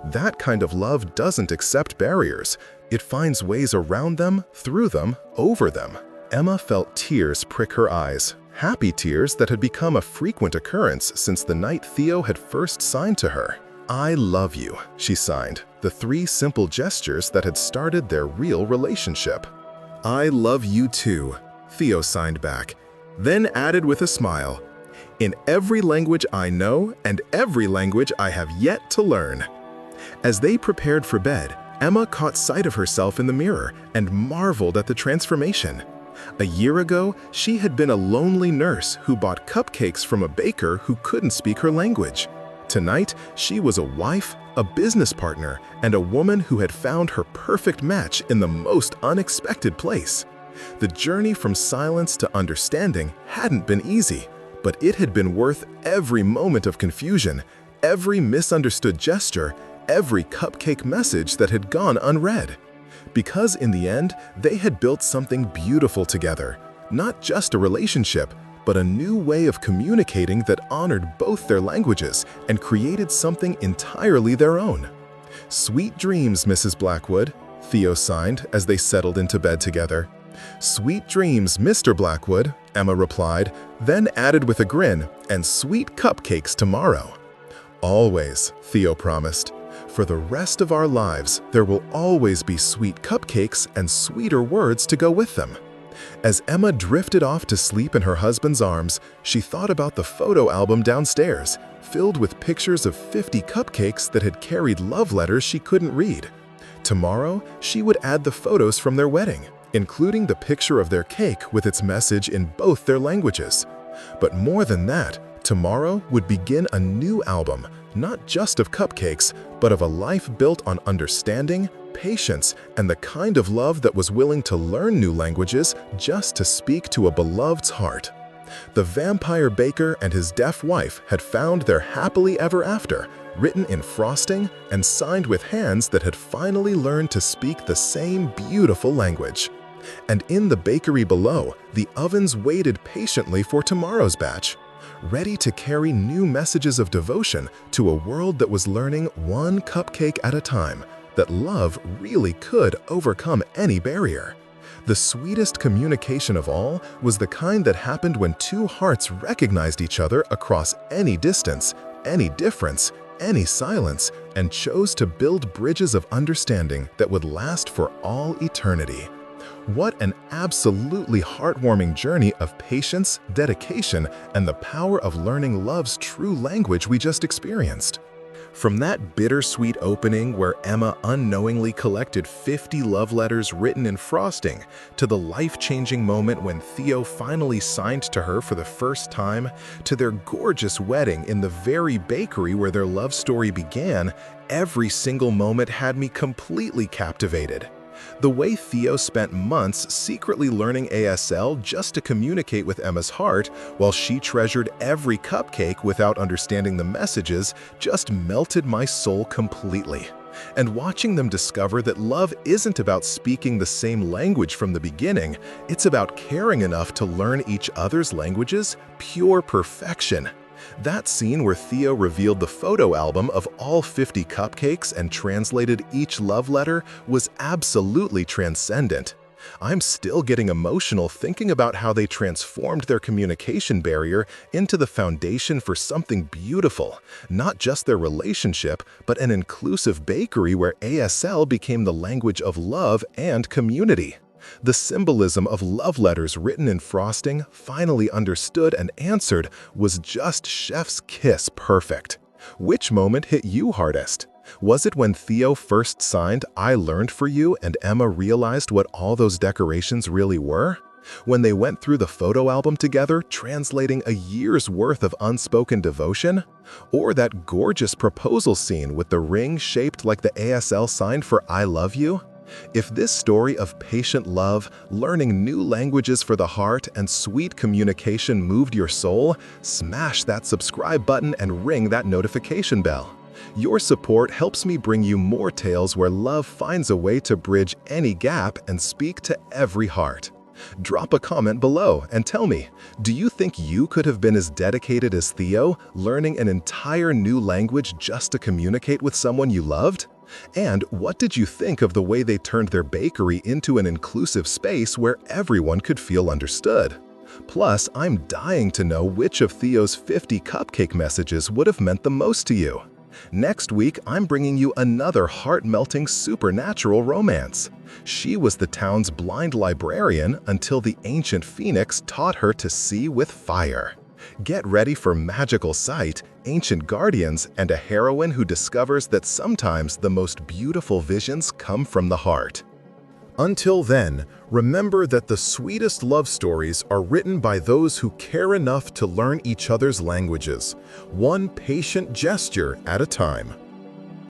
That kind of love doesn't accept barriers. It finds ways around them, through them, over them. Emma felt tears prick her eyes, happy tears that had become a frequent occurrence since the night Theo had first signed to her. I love you, she signed, the 3 simple gestures that had started their real relationship. I love you too, Theo signed back, then added with a smile, in every language I know and every language I have yet to learn. As they prepared for bed, Emma caught sight of herself in the mirror and marveled at the transformation. A year ago, she had been a lonely nurse who bought cupcakes from a baker who couldn't speak her language. Tonight, she was a wife, a business partner, and a woman who had found her perfect match in the most unexpected place. The journey from silence to understanding hadn't been easy, but it had been worth every moment of confusion, every misunderstood gesture, every cupcake message that had gone unread. Because in the end, they had built something beautiful together, not just a relationship, but a new way of communicating that honored both their languages and created something entirely their own. Sweet dreams, Mrs. Blackwood, Theo signed as they settled into bed together. Sweet dreams, Mr. Blackwood, Emma replied, then added with a grin, and sweet cupcakes tomorrow. Always, Theo promised. For the rest of our lives, there will always be sweet cupcakes and sweeter words to go with them. As Emma drifted off to sleep in her husband's arms, she thought about the photo album downstairs, filled with pictures of 50 cupcakes that had carried love letters she couldn't read. Tomorrow, she would add the photos from their wedding, including the picture of their cake with its message in both their languages. But more than that, tomorrow would begin a new album, not just of cupcakes, but of a life built on understanding, patience, and the kind of love that was willing to learn new languages just to speak to a beloved's heart. The vampire baker and his deaf wife had found their happily ever after, written in frosting and signed with hands that had finally learned to speak the same beautiful language. And in the bakery below, the ovens waited patiently for tomorrow's batch, ready to carry new messages of devotion to a world that was learning one cupcake at a time, that love really could overcome any barrier. The sweetest communication of all was the kind that happened when two hearts recognized each other across any distance, any difference, any silence, and chose to build bridges of understanding that would last for all eternity. What an absolutely heartwarming journey of patience, dedication, and the power of learning love's true language we just experienced. From that bittersweet opening where Emma unknowingly collected 50 love letters written in frosting, to the life-changing moment when Theo finally signed to her for the first time, to their gorgeous wedding in the very bakery where their love story began, every single moment had me completely captivated. The way Theo spent months secretly learning ASL just to communicate with Emma's heart, while she treasured every cupcake without understanding the messages, just melted my soul completely. And watching them discover that love isn't about speaking the same language from the beginning, it's about caring enough to learn each other's languages, pure perfection. That scene where Theo revealed the photo album of all 50 cupcakes and translated each love letter was absolutely transcendent. I'm still getting emotional thinking about how they transformed their communication barrier into the foundation for something beautiful, not just their relationship, but an inclusive bakery where ASL became the language of love and community. The symbolism of love letters written in frosting, finally understood and answered, was just chef's kiss perfect. Which moment hit you hardest? Was it when Theo first signed "I learned for you" and Emma realized what all those decorations really were? When they went through the photo album together, translating a year's worth of unspoken devotion? Or that gorgeous proposal scene with the ring shaped like the ASL sign for "I love you"? If this story of patient love, learning new languages for the heart, and sweet communication moved your soul, smash that subscribe button and ring that notification bell. Your support helps me bring you more tales where love finds a way to bridge any gap and speak to every heart. Drop a comment below and tell me, do you think you could have been as dedicated as Theo, learning an entire new language just to communicate with someone you loved? And what did you think of the way they turned their bakery into an inclusive space where everyone could feel understood? Plus, I'm dying to know which of Theo's 50 cupcake messages would have meant the most to you. Next week, I'm bringing you another heart-melting supernatural romance. She was the town's blind librarian until the ancient phoenix taught her to see with fire. Get ready for magical sight, ancient guardians, and a heroine who discovers that sometimes the most beautiful visions come from the heart. Until then, remember that the sweetest love stories are written by those who care enough to learn each other's languages, one patient gesture at a time.